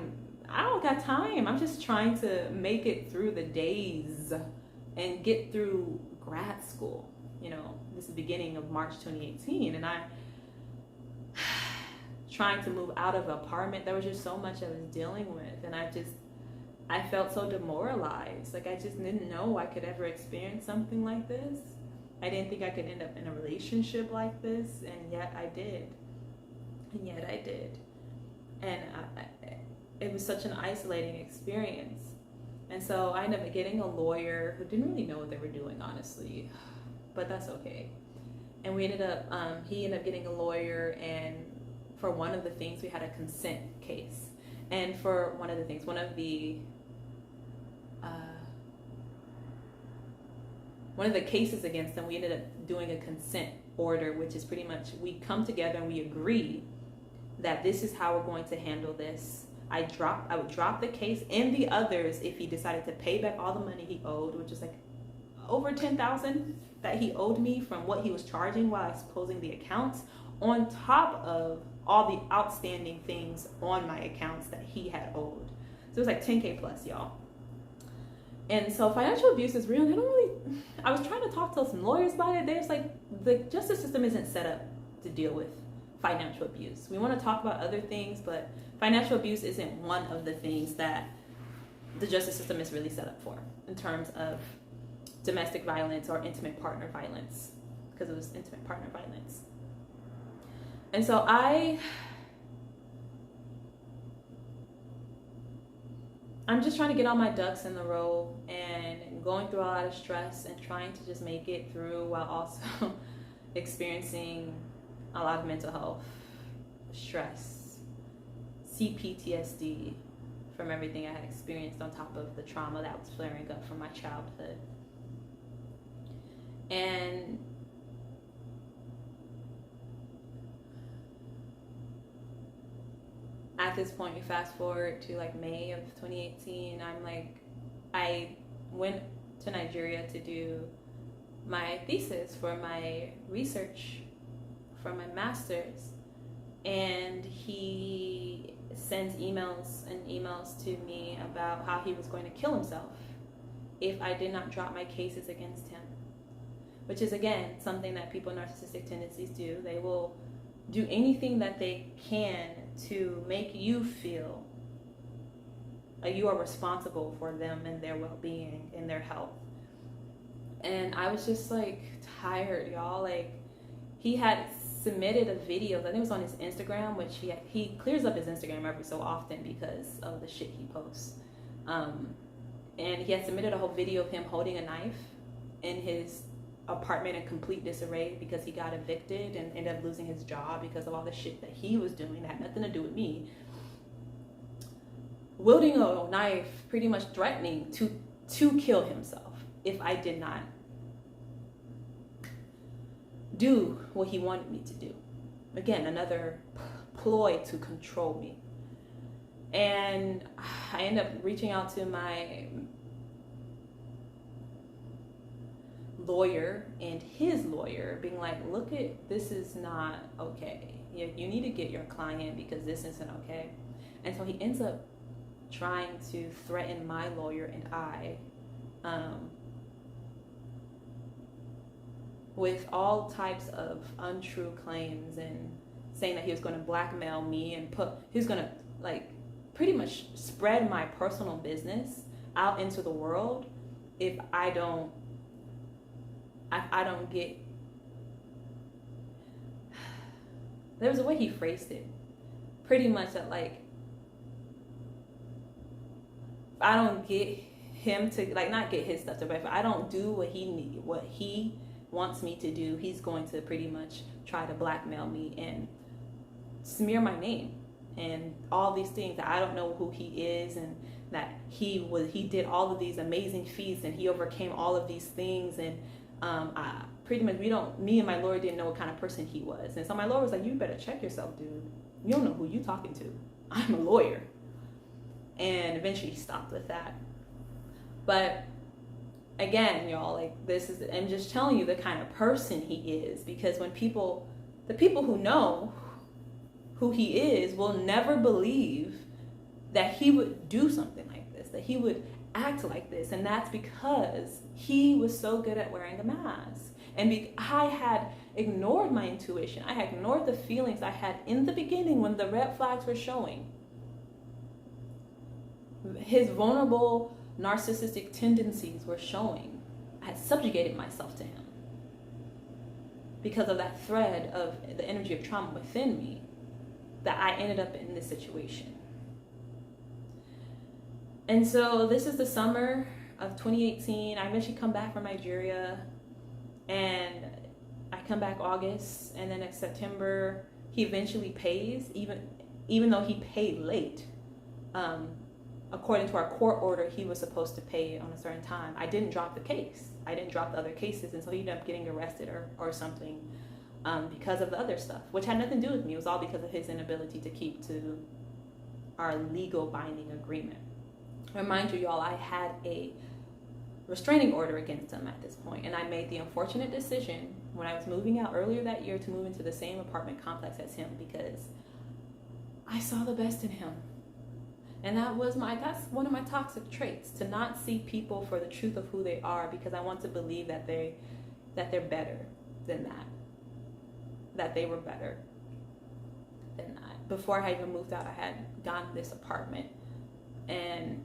don't got time. I'm just trying to make it through the days and get through grad school. This is the beginning of March 2018, and I trying to move out of an apartment. There was just so much I was dealing with, and I felt so demoralized. Like, I just didn't know I could ever experience something like this. I didn't think I could end up in a relationship like this, and yet I did. And it was such an isolating experience. And so I ended up getting a lawyer who didn't really know what they were doing, honestly, but that's okay. And he ended up getting a lawyer, and for one of the things, we had a consent case. And for one of the cases against them, we ended up doing a consent order, which is pretty much, we come together and we agree that this is how we're going to handle this. I would drop the case and the others if he decided to pay back all the money he owed, which is like over $10,000 that he owed me from what he was charging while I was closing the accounts, on top of all the outstanding things on my accounts that he had owed. So was like 10K plus, y'all. And so financial abuse is real. They don't really, I was trying to talk to some lawyers about it. There's like, the justice system isn't set up to deal with financial abuse. We want to talk about other things, but financial abuse isn't one of the things that the justice system is really set up for in terms of domestic violence or intimate partner violence, because it was intimate partner violence. And so I'm just trying to get all my ducks in the row and going through a lot of stress and trying to just make it through while also experiencing a lot of mental health stress, CPTSD from everything I had experienced on top of the trauma that was flaring up from my childhood. And at this point, we fast forward to like May of 2018. I went to Nigeria to do my thesis for my research for my master's, and he sends emails to me about how he was going to kill himself if I did not drop my cases against him, which is again something that people with narcissistic tendencies do. They will do anything that they can to make you feel like you are responsible for them and their well-being and their health. And I was just like tired, y'all. Like, he had submitted a video, I think it was on his Instagram, which he clears up his Instagram every so often because of the shit he posts. And he had submitted a whole video of him holding a knife in his apartment in complete disarray because he got evicted and ended up losing his job because of all the shit that he was doing that had nothing to do with me. Wielding a knife, pretty much threatening to kill himself if I did not do what he wanted me to do. Again, another ploy to control me. And I ended up reaching out to my lawyer and his lawyer, being like, look, this is not okay. You need to get your client because this isn't okay. And so he ends up trying to threaten my lawyer and I with all types of untrue claims, and saying that he was going to blackmail me and he was going to like pretty much spread my personal business out into the world if I don't get. There was a way he phrased it, pretty much that like, if I don't get him to like not get his stuff to, but if I don't do what he wants me to do, he's going to pretty much try to blackmail me and smear my name and all these things, that I don't know who he is, and that he did all of these amazing feats and he overcame all of these things, and pretty much me and my lawyer didn't know what kind of person he was. And so my lawyer was like, you better check yourself, dude. You don't know who you talking to. I'm a lawyer. And eventually he stopped with that. But again, y'all, like, I'm just telling you the kind of person he is, because when the people who know who he is will never believe that he would do something like this, that he would act like this. And that's because he was so good at wearing a mask. And I had ignored my intuition. I had ignored the feelings I had in the beginning when the red flags were showing. His vulnerable narcissistic tendencies were showing. I had subjugated myself to him because of that thread of the energy of trauma within me, that I ended up in this situation. And so this is the summer of 2018. I eventually come back from Nigeria, and I come back August, and then in September he eventually pays, even though he paid late. According to our court order, he was supposed to pay on a certain time. I didn't drop the case. I didn't drop the other cases, and so he ended up getting arrested or something because of the other stuff, which had nothing to do with me. It was all because of his inability to keep to our legal binding agreement. Remind you, y'all, I had a restraining order against him at this point, and I made the unfortunate decision when I was moving out earlier that year to move into the same apartment complex as him, because I saw the best in him. And that's one of my toxic traits, to not see people for the truth of who they are, because I want to believe that they're better than that they were better than that. Before I even moved out, I had gotten this apartment, and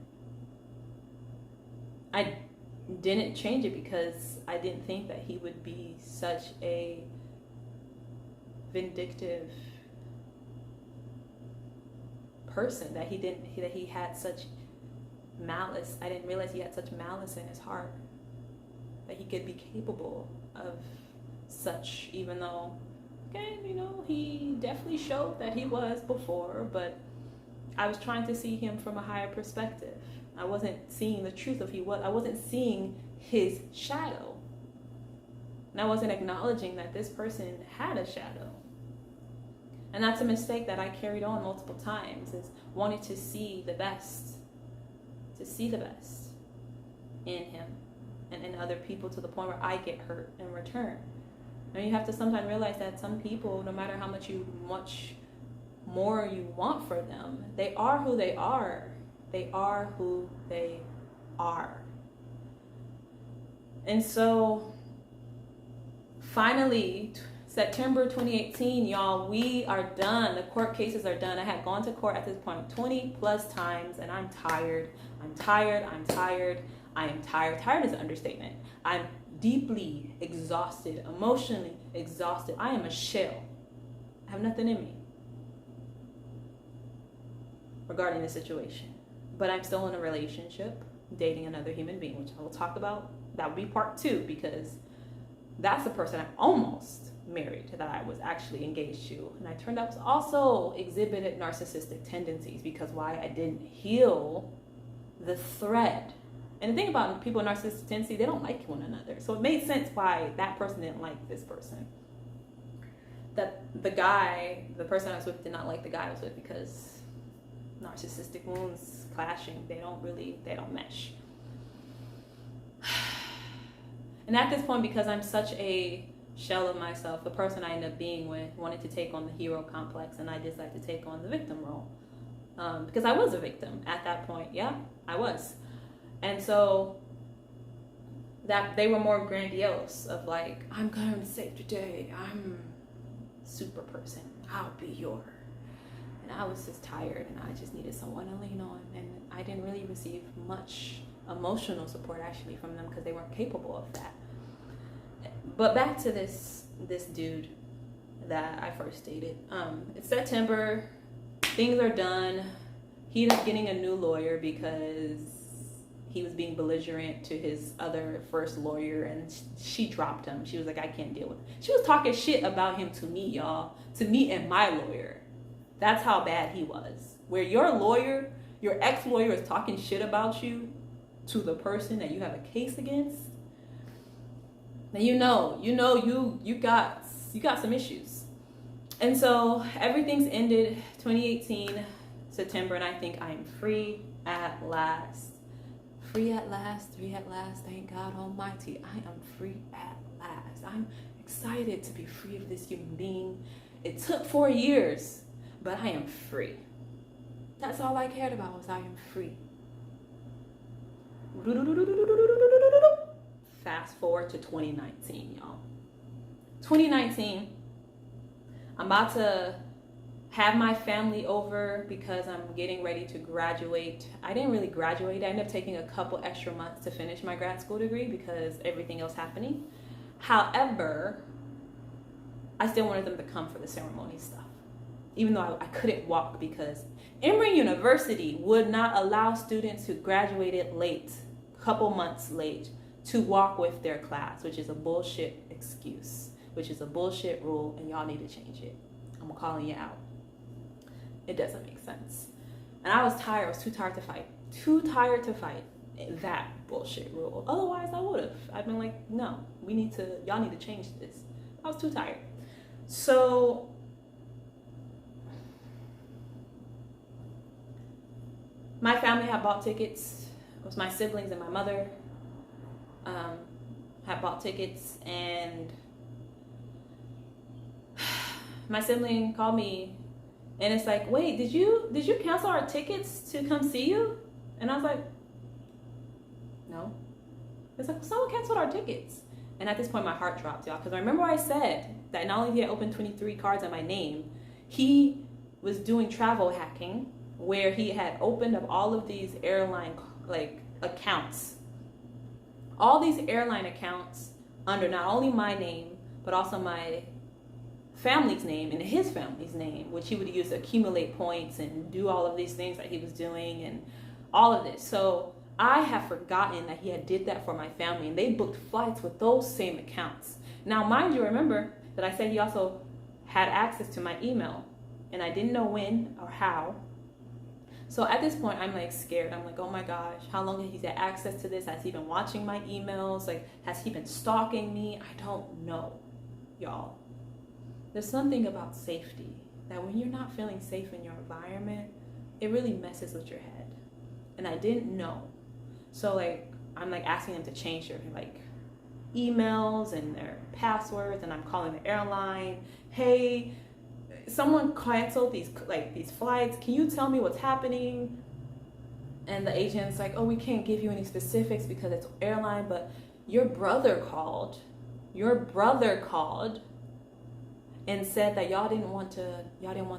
I didn't change it because I didn't think that he would be such a vindictive person, that he had such malice. I didn't realize he had such malice in his heart, that he could be capable of such, even though, okay, he definitely showed that he was before, but I was trying to see him from a higher perspective. I wasn't seeing the truth of I wasn't seeing his shadow. And I wasn't acknowledging that this person had a shadow. And that's a mistake that I carried on multiple times, is wanting to see the best in him and in other people, to the point where I get hurt in return. And you have to sometimes realize that some people, no matter how much more you want for them, they are who they are. They are who they are. And so finally, September 2018, y'all, we are done. The court cases are done. I had gone to court at this point 20 plus times, and I'm tired. Tired is an understatement. I'm deeply exhausted, emotionally exhausted. I am a shell. I have nothing in me regarding the situation. But I'm still in a relationship, dating another human being, which I will talk about. That would be part 2, because that's the person I almost married, that I was actually engaged to. And I turned out to also exhibited narcissistic tendencies, because why? I didn't heal the thread. And the thing about people with narcissistic tendency, they don't like one another. So it made sense why that person didn't like this person. That the person I was with did not like the guy I was with, because narcissistic wounds clashing, they don't mesh. And at this point, because I'm such a shell of myself, the person I ended up being with wanted to take on the hero complex, and I decided to take on the victim role. Because I was a victim at that point. Yeah, I was. And so that they were more grandiose, of like, I'm going to save the day, I'm super person, I'll be your. And I was just tired, and I just needed someone to lean on. And I didn't really receive much emotional support actually from them, because they weren't capable of that. But back to this dude that I first dated. It's September, things are done. He ended up getting a new lawyer because he was being belligerent to his other first lawyer, and she dropped him. She was like, I can't deal with it. She was talking shit about him to me, y'all. To me and my lawyer. That's how bad he was. Where your lawyer, your ex-lawyer, is talking shit about you to the person that you have a case against, then you got some issues. And so everything's ended 2018 September, and I think I am free at last. Free at last, thank God Almighty. I am free at last. I'm excited to be free of this human being. It took 4 years, but I am free. That's all I cared about, was I am free. Fast forward to 2019, y'all. 2019, I'm about to have my family over because I'm getting ready to graduate. I didn't really graduate. I ended up taking a couple extra months to finish my grad school degree because everything else happening. However, I still wanted them to come for the ceremony stuff, even though I couldn't walk, because Emory University would not allow students who graduated late, couple months late, to walk with their class, which is a bullshit excuse, which is a bullshit rule, and y'all need to change it. I'm calling you out. It doesn't make sense. And I was tired. I was too tired to fight. Too tired to fight that bullshit rule. Otherwise, I would have. I've been like, no, y'all need to change this. I was too tired. So my family had bought tickets. It was my siblings and my mother had bought tickets, and my sibling called me And it's like, wait, did you cancel our tickets to come see you? And I was like, no. It's like, someone canceled our tickets. And at this point, my heart dropped, y'all. Because remember I said that not only did he open 23 cards in my name, he was doing travel hacking, where he had opened up all of these airline accounts. All these airline accounts under not only my name, but also my family's name and his family's name, which he would use to accumulate points and do all of these things that he was doing and all of this. So I have forgotten that he had did that for my family, and they booked flights with those same accounts. Now, mind you, remember that I said he also had access to my email, and I didn't know when or how. So at this point, I'm like scared. I'm like, oh my gosh, how long has he had access to this? Has he been watching my emails? Like, has he been stalking me? I don't know, y'all. There's something about safety that when you're not feeling safe in your environment, it really messes with your head. And I didn't know. So like, I'm like asking them to change their like emails and their passwords, and I'm calling the airline. Hey, someone canceled these flights. Can you tell me what's happening? And the agent's like, oh, we can't give you any specifics because it's airline, but your brother called and said that y'all didn't want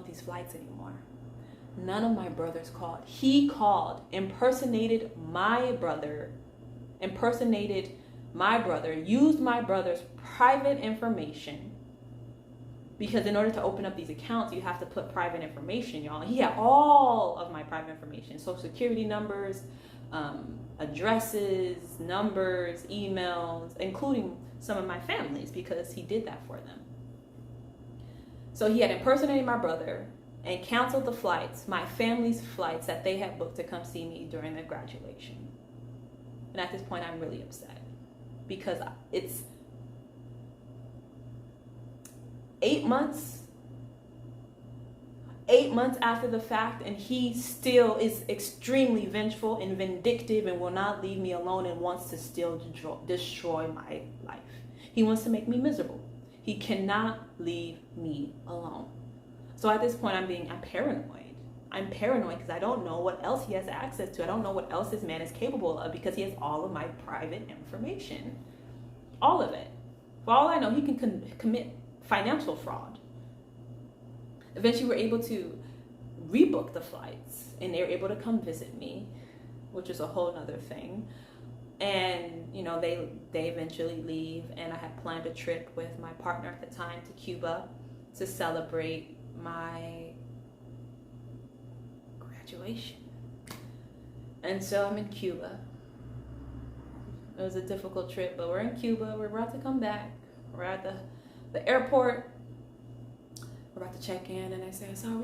these flights anymore. None of my brothers called. He called, impersonated my brother, used my brother's private information, because in order to open up these accounts, you have to put private information, y'all. He had all of my private information, social security numbers, addresses, numbers, emails, including some of my families, because he did that for them. So he had impersonated my brother and canceled the flights, my family's flights that they had booked to come see me during their graduation. And at this point, I'm really upset because it's 8 months after the fact, and he still is extremely vengeful and vindictive and will not leave me alone and wants to still destroy my life. He wants to make me miserable. He cannot leave me alone. So at this point, I'm paranoid. I'm paranoid because I don't know what else he has access to. I don't know what else this man is capable of, because he has all of my private information. All of it. For all I know, he can commit financial fraud. Eventually, we're able to rebook the flights, and they're able to come visit me, which is a whole nother thing. And, you know, they eventually leave, and I had planned a trip with my partner at the time to Cuba to celebrate my graduation. And so I'm in Cuba. It was a difficult trip, but we're in Cuba. We're about to come back. We're at the airport. We're about to check in, and I say, sorry,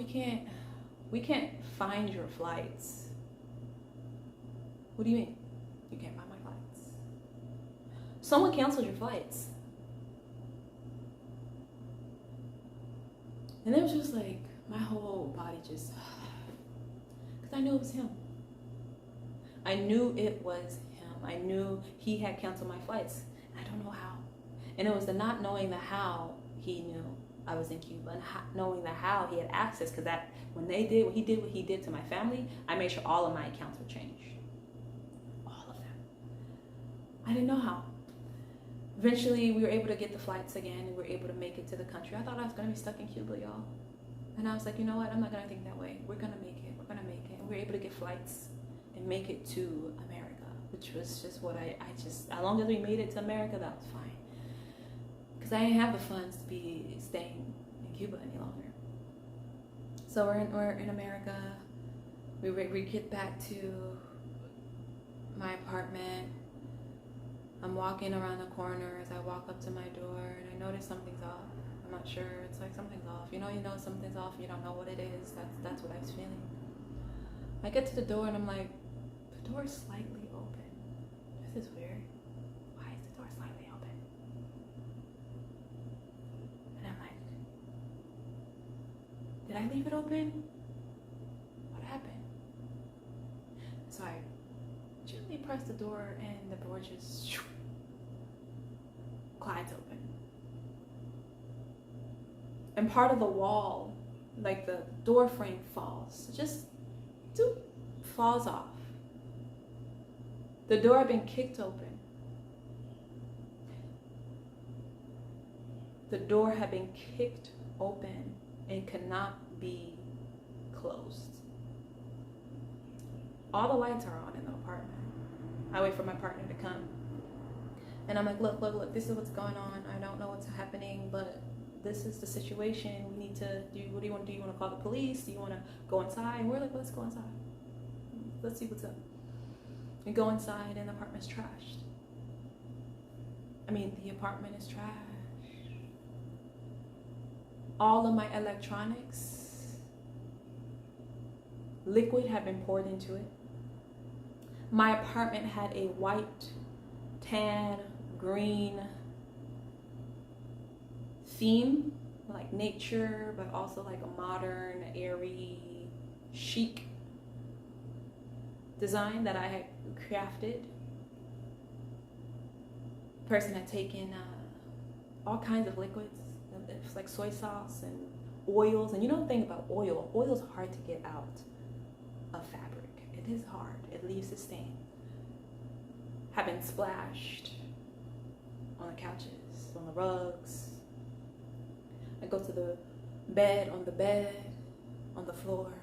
we can't find your flights. What do you mean? You can't find my flights? Someone canceled your flights. And it was just like, my whole body just, because I knew it was him. I knew it was him. I knew he had canceled my flights. I don't know how. And it was the not knowing the how he knew I was in Cuba, and knowing the how he had access, because that when he did what he did to my family, I made sure all of my accounts were changed. All of them. I didn't know how. Eventually, we were able to get the flights again, and we were able to make it to the country. I thought I was going to be stuck in Cuba, y'all. And I was like, you know what? I'm not going to think that way. We're going to make it. We're going to make it. And we were able to get flights and make it to America, which was just what as long as we made it to America, that was fine. Because I didn't have the funds to be staying in Cuba any longer. So we're in America. We get back to my apartment. I'm walking around the corner as I walk up to my door, and I notice something's off. I'm not sure. It's like something's off. You know something's off. You don't know what it is. That's what I was feeling. I get to the door, and I'm like, the door is slightly open. This is weird. Why is the door slightly open? And I'm like, did I leave it open? What happened? So I gently press the door, and the door just glides open. And part of the wall like the door frame falls, just doop, falls off. The door had been kicked open. The door had been kicked open and could not be closed. All the lights are on in the apartment. I wait for my partner to come. And I'm like, look, this is what's going on. I don't know what's happening, but this is the situation. We need to do, what do you want to do? You want to call the police? Do you want to go inside? And we're like, let's go inside. Let's see what's up. We go inside and the apartment's trashed. The apartment is trashed. All of my electronics, liquid had been poured into it. My apartment had a white, tan, green theme, like nature, but also like a modern, airy, chic design that I had crafted. The person had taken all kinds of liquids. It was like soy sauce and oils. And you know the thing about oil? Oil is hard to get out of fabric. It is hard. It leaves a stain. Have been splashed on the couches, on the rugs. I go to the bed, on the floor,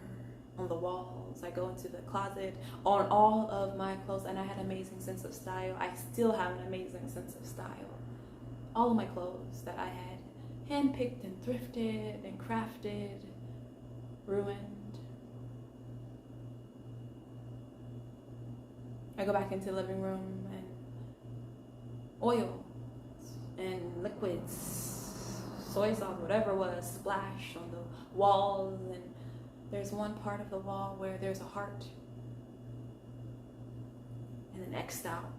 on the walls. I go into the closet, on all of my clothes, and I had an amazing sense of style. I still have an amazing sense of style. All of my clothes that I had handpicked and thrifted and crafted, ruined. I go back into the living room and oil and liquids, soy sauce, whatever it was, splashed on the walls. And there's one part of the wall where there's a heart and an X'd out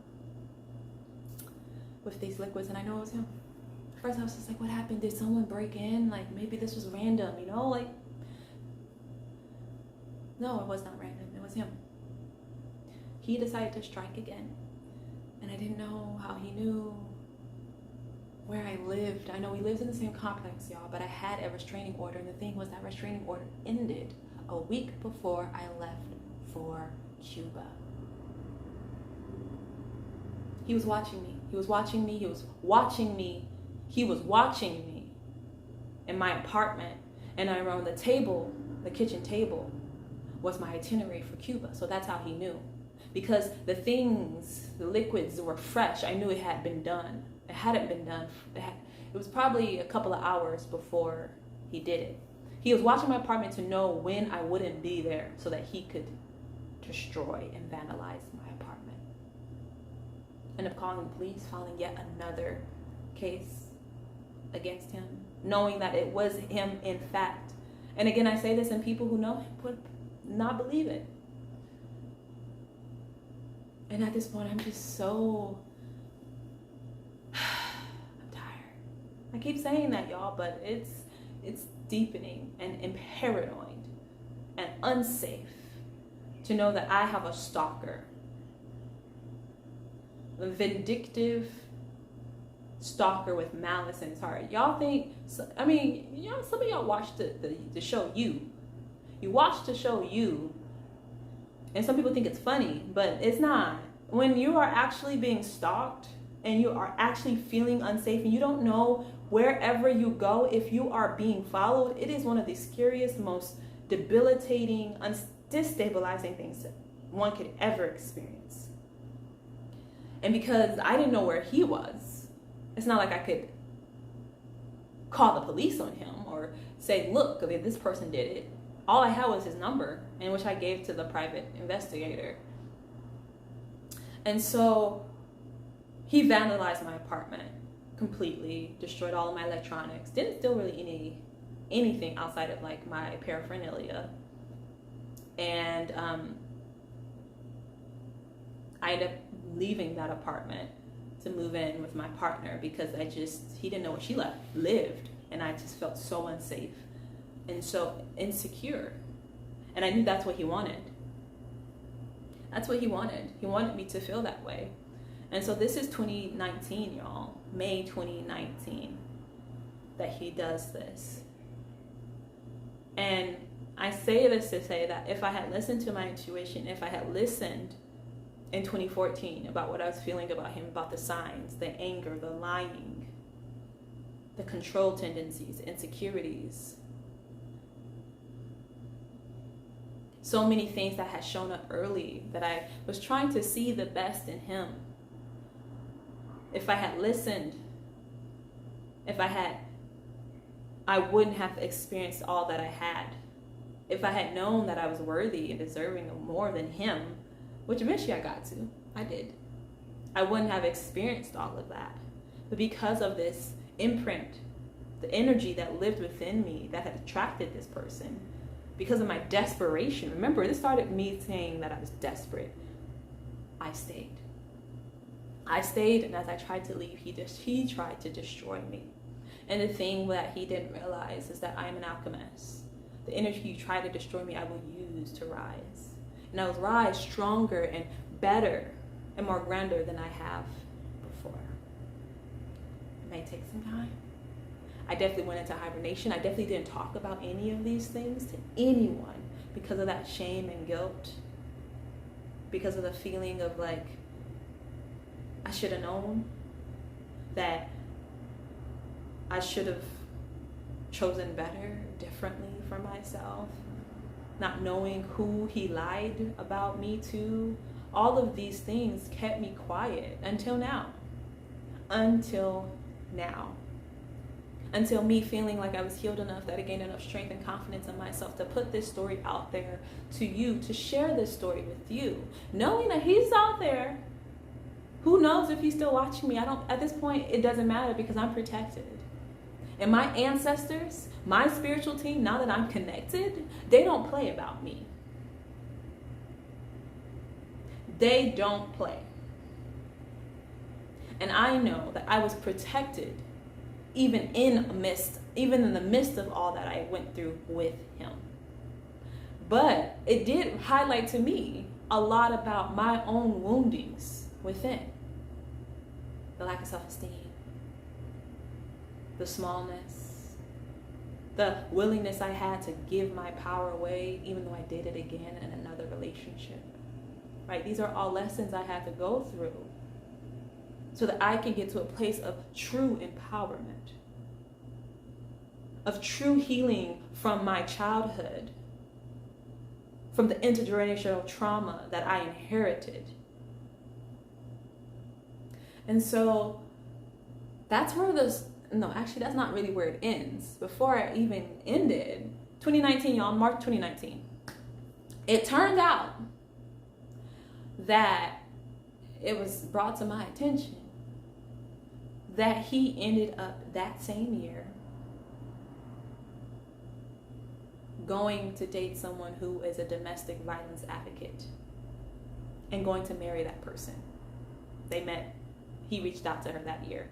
with these liquids, and I know it was him. First I was just like, what happened? Did someone break in? Like maybe this was random, you know? Like, no, it was not random. It was him. He decided to strike again. And I didn't know how he knew where I lived. I know we lived in the same complex, y'all, but I had a restraining order. And the thing was that restraining order ended a week before I left for Cuba. He was watching me. He was watching me. He was watching me. He was watching me in my apartment. And I around the table, the kitchen table, was my itinerary for Cuba. So that's how he knew. Because the things, the liquids were fresh. I knew it had been done. It hadn't been done. It was probably a couple of hours before he did it. He was watching my apartment to know when I wouldn't be there so that he could destroy and vandalize my apartment. Ended up calling the police, filing yet another case against him, knowing that it was him in fact. And again, I say this, and people who know him would not believe it. And at this point, I'm just so, I'm tired. I keep saying that, y'all, but it's deepening and paranoid and unsafe to know that I have a stalker, a vindictive stalker with malice in his heart. Y'all think, some of y'all watched the show You. You watch the show You, and some people think it's funny, but it's not. When you are actually being stalked and you are actually feeling unsafe and you don't know wherever you go if you are being followed, it is one of the scariest, most debilitating, destabilizing things that one could ever experience. And because I didn't know where he was, it's not like I could call the police on him or say, look, this person did it. All I had was his number, in which I gave to the private investigator. And so he vandalized my apartment completely, destroyed all of my electronics, didn't steal really anything outside of like my paraphernalia. And I ended up leaving that apartment to move in with my partner because he didn't know where she lived, and I just felt so unsafe and so insecure. And I knew that's what he wanted. That's what he wanted. He wanted me to feel that way. And so this is 2019, y'all. May 2019 that he does this. And I say this to say that if I had listened to my intuition, if I had listened in 2014 about what I was feeling about him, about the signs, the anger, the lying, the control tendencies, insecurities, so many things that had shown up early, that I was trying to see the best in him. If I had listened, I wouldn't have experienced all that I had. If I had known that I was worthy and deserving of more than him, which eventually I got to, I did, I wouldn't have experienced all of that. But because of this imprint, the energy that lived within me that had attracted this person, because of my desperation, remember, this started me saying that I was desperate. I stayed. And as I tried to leave, he tried to destroy me. And the thing that he didn't realize is that I am an alchemist. The energy you try to destroy me, I will use to rise. And I will rise stronger and better and more grander than I have before. It may take some time. I definitely went into hibernation. I definitely didn't talk about any of these things to anyone because of that shame and guilt. Because of the feeling of like, I should have known, that I should have chosen better, differently for myself. Not knowing who he lied about me to. All of these things kept me quiet until now. Until me feeling like I was healed enough, that I gained enough strength and confidence in myself to put this story out there to you, to share this story with you. Knowing that he's out there. Who knows if he's still watching me? At this point, it doesn't matter because I'm protected. And my ancestors, my spiritual team, now that I'm connected, they don't play about me. They don't play. And I know that I was protected even in the midst of all that I went through with him. But it did highlight to me a lot about my own woundings within. The lack of self-esteem, the smallness, the willingness I had to give my power away, even though I did it again in another relationship. Right? These are all lessons I had to go through so that I can get to a place of true empowerment, of true healing from my childhood, from the intergenerational trauma that I inherited. And so that's where that's not really where it ends. Before it even ended, 2019, y'all, March 2019, it turned out that it was brought to my attention that he ended up that same year going to date someone who is a domestic violence advocate and going to marry that person. They met. He reached out to her that year.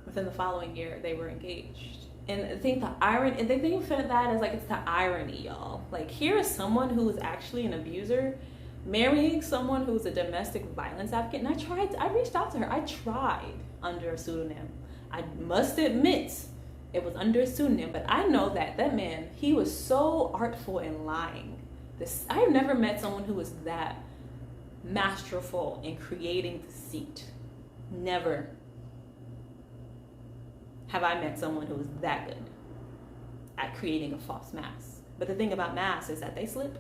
Within the following year, they were engaged. And I think the thing for that is like, it's the irony, y'all. Like, here is someone who is actually an abuser marrying someone who's a domestic violence advocate. And I reached out to her. I tried under a pseudonym. I must admit, it was under a pseudonym, but I know that man, he was so artful in lying. I've never met someone who was that masterful in creating deceit. Never have I met someone who is that good at creating a false mask. But the thing about masks is that they slip.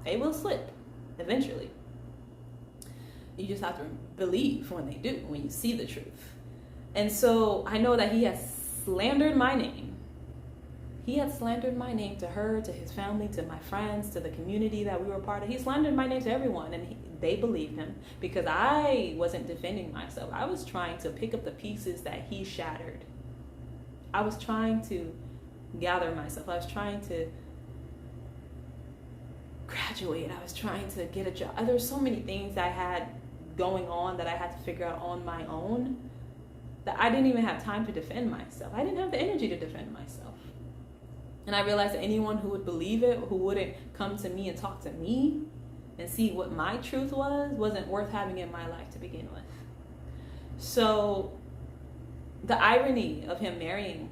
They will slip eventually. You just have to believe when they do, when you see the truth. And so I know that he has slandered my name. He had slandered my name to her, to his family, to my friends, to the community that we were part of. He slandered my name to everyone, and they believed him because I wasn't defending myself. I was trying to pick up the pieces that he shattered. I was trying to gather myself. I was trying to graduate. I was trying to get a job. There were so many things I had going on that I had to figure out on my own that I didn't even have time to defend myself. I didn't have the energy to defend myself. And I realized that anyone who would believe it, who wouldn't come to me and talk to me and see what my truth was, wasn't worth having in my life to begin with. So the irony of him marrying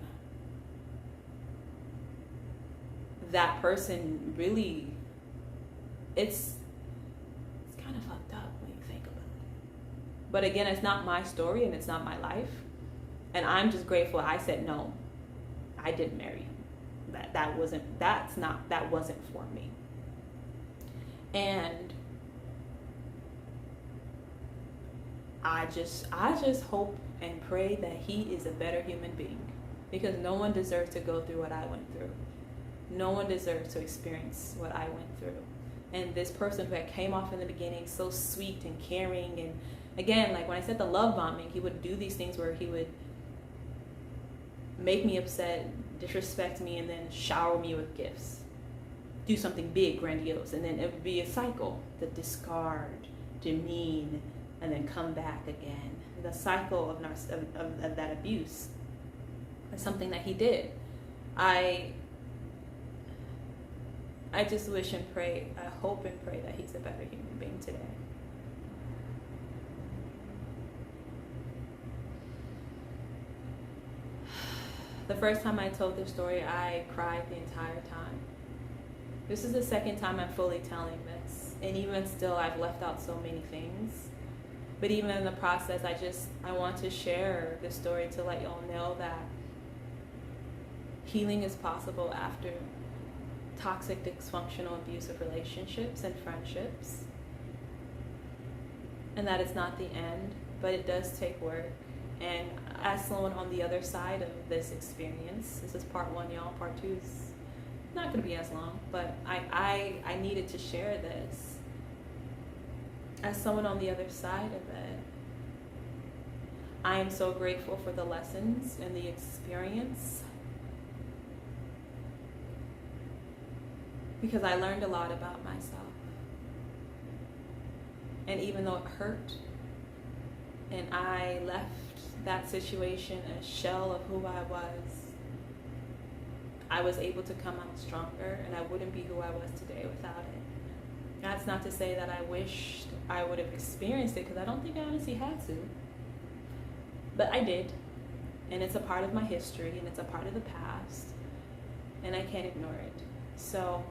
that person really, it's kind of fucked up when you think about it. But again, it's not my story and it's not my life. And I'm just grateful I said no. I didn't marry him. That wasn't for me. And I just hope and pray that he is a better human being, because no one deserves to go through what I went through. No one deserves to experience what I went through. And this person who had came off in the beginning so sweet and caring, and again, like when I said the love bombing, he would do these things where he would make me upset, disrespect me, and then shower me with gifts. Do something big, grandiose, and then it would be a cycle. The discard, demean, and then come back again. The cycle of that abuse. It's something that he did. I just wish and pray, I hope and pray that he's a better human being today. The first time I told this story, I cried the entire time. This is the second time I'm fully telling this. And even still, I've left out so many things. But even in the process, I want to share this story to let y'all know that healing is possible after toxic, dysfunctional, abusive relationships and friendships. And that it's not the end, but it does take work. And as someone on the other side of this experience, this is part 1, y'all. Part 2 is not going to be as long, but I needed to share this. As someone on the other side of it, I am so grateful for the lessons and the experience, because I learned a lot about myself. And even though it hurt, and I left that situation a shell of who I was able to come out stronger, and I wouldn't be who I was today without it. That's not to say that I wished I would have experienced it, because I don't think I honestly had to. But I did. And it's a part of my history, and it's a part of the past, and I can't ignore it. So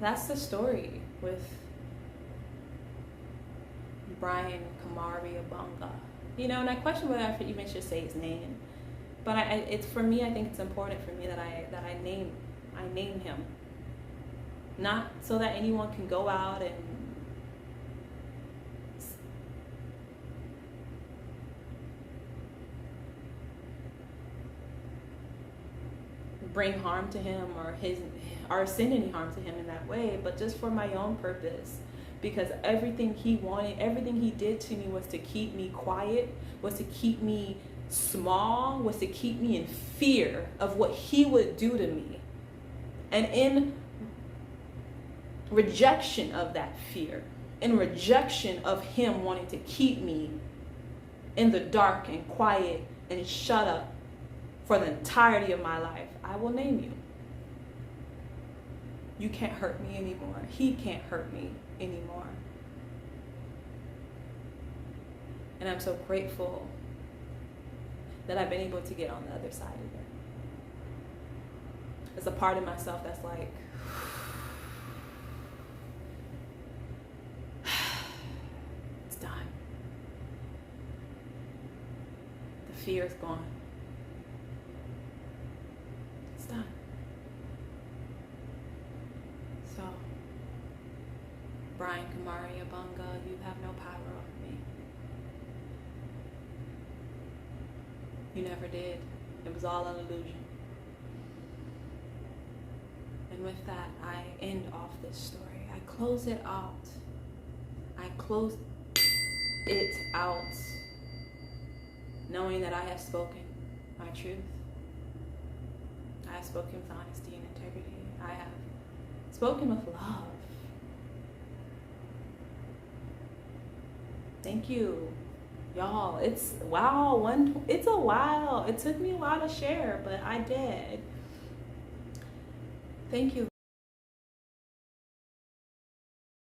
that's the story with Brian Kamari Abanga. And I question whether I even should say his name. But it's for me, I think it's important for me that I name him. Not so that anyone can go out and bring harm to him or send any harm to him in that way, but just for my own purpose. Because everything he wanted, everything he did to me was to keep me quiet, was to keep me small, was to keep me in fear of what he would do to me. And in rejection of that fear, in rejection of him wanting to keep me in the dark and quiet and shut up for the entirety of my life, I will name you. You can't hurt me anymore. He can't hurt me anymore. And I'm so grateful that I've been able to get on the other side of it. There's a part of myself that's like, it's done. The fear is gone. It's done. So, Brian Kamari Abanga, you have no power over me. You never did. It was all an illusion. And with that, I end off this story. I close it out. I close it out knowing that I have spoken my truth. I have spoken with honesty and integrity. I have spoken with love. Thank you, y'all. It's a while. It took me a while to share, but I did. Thank you.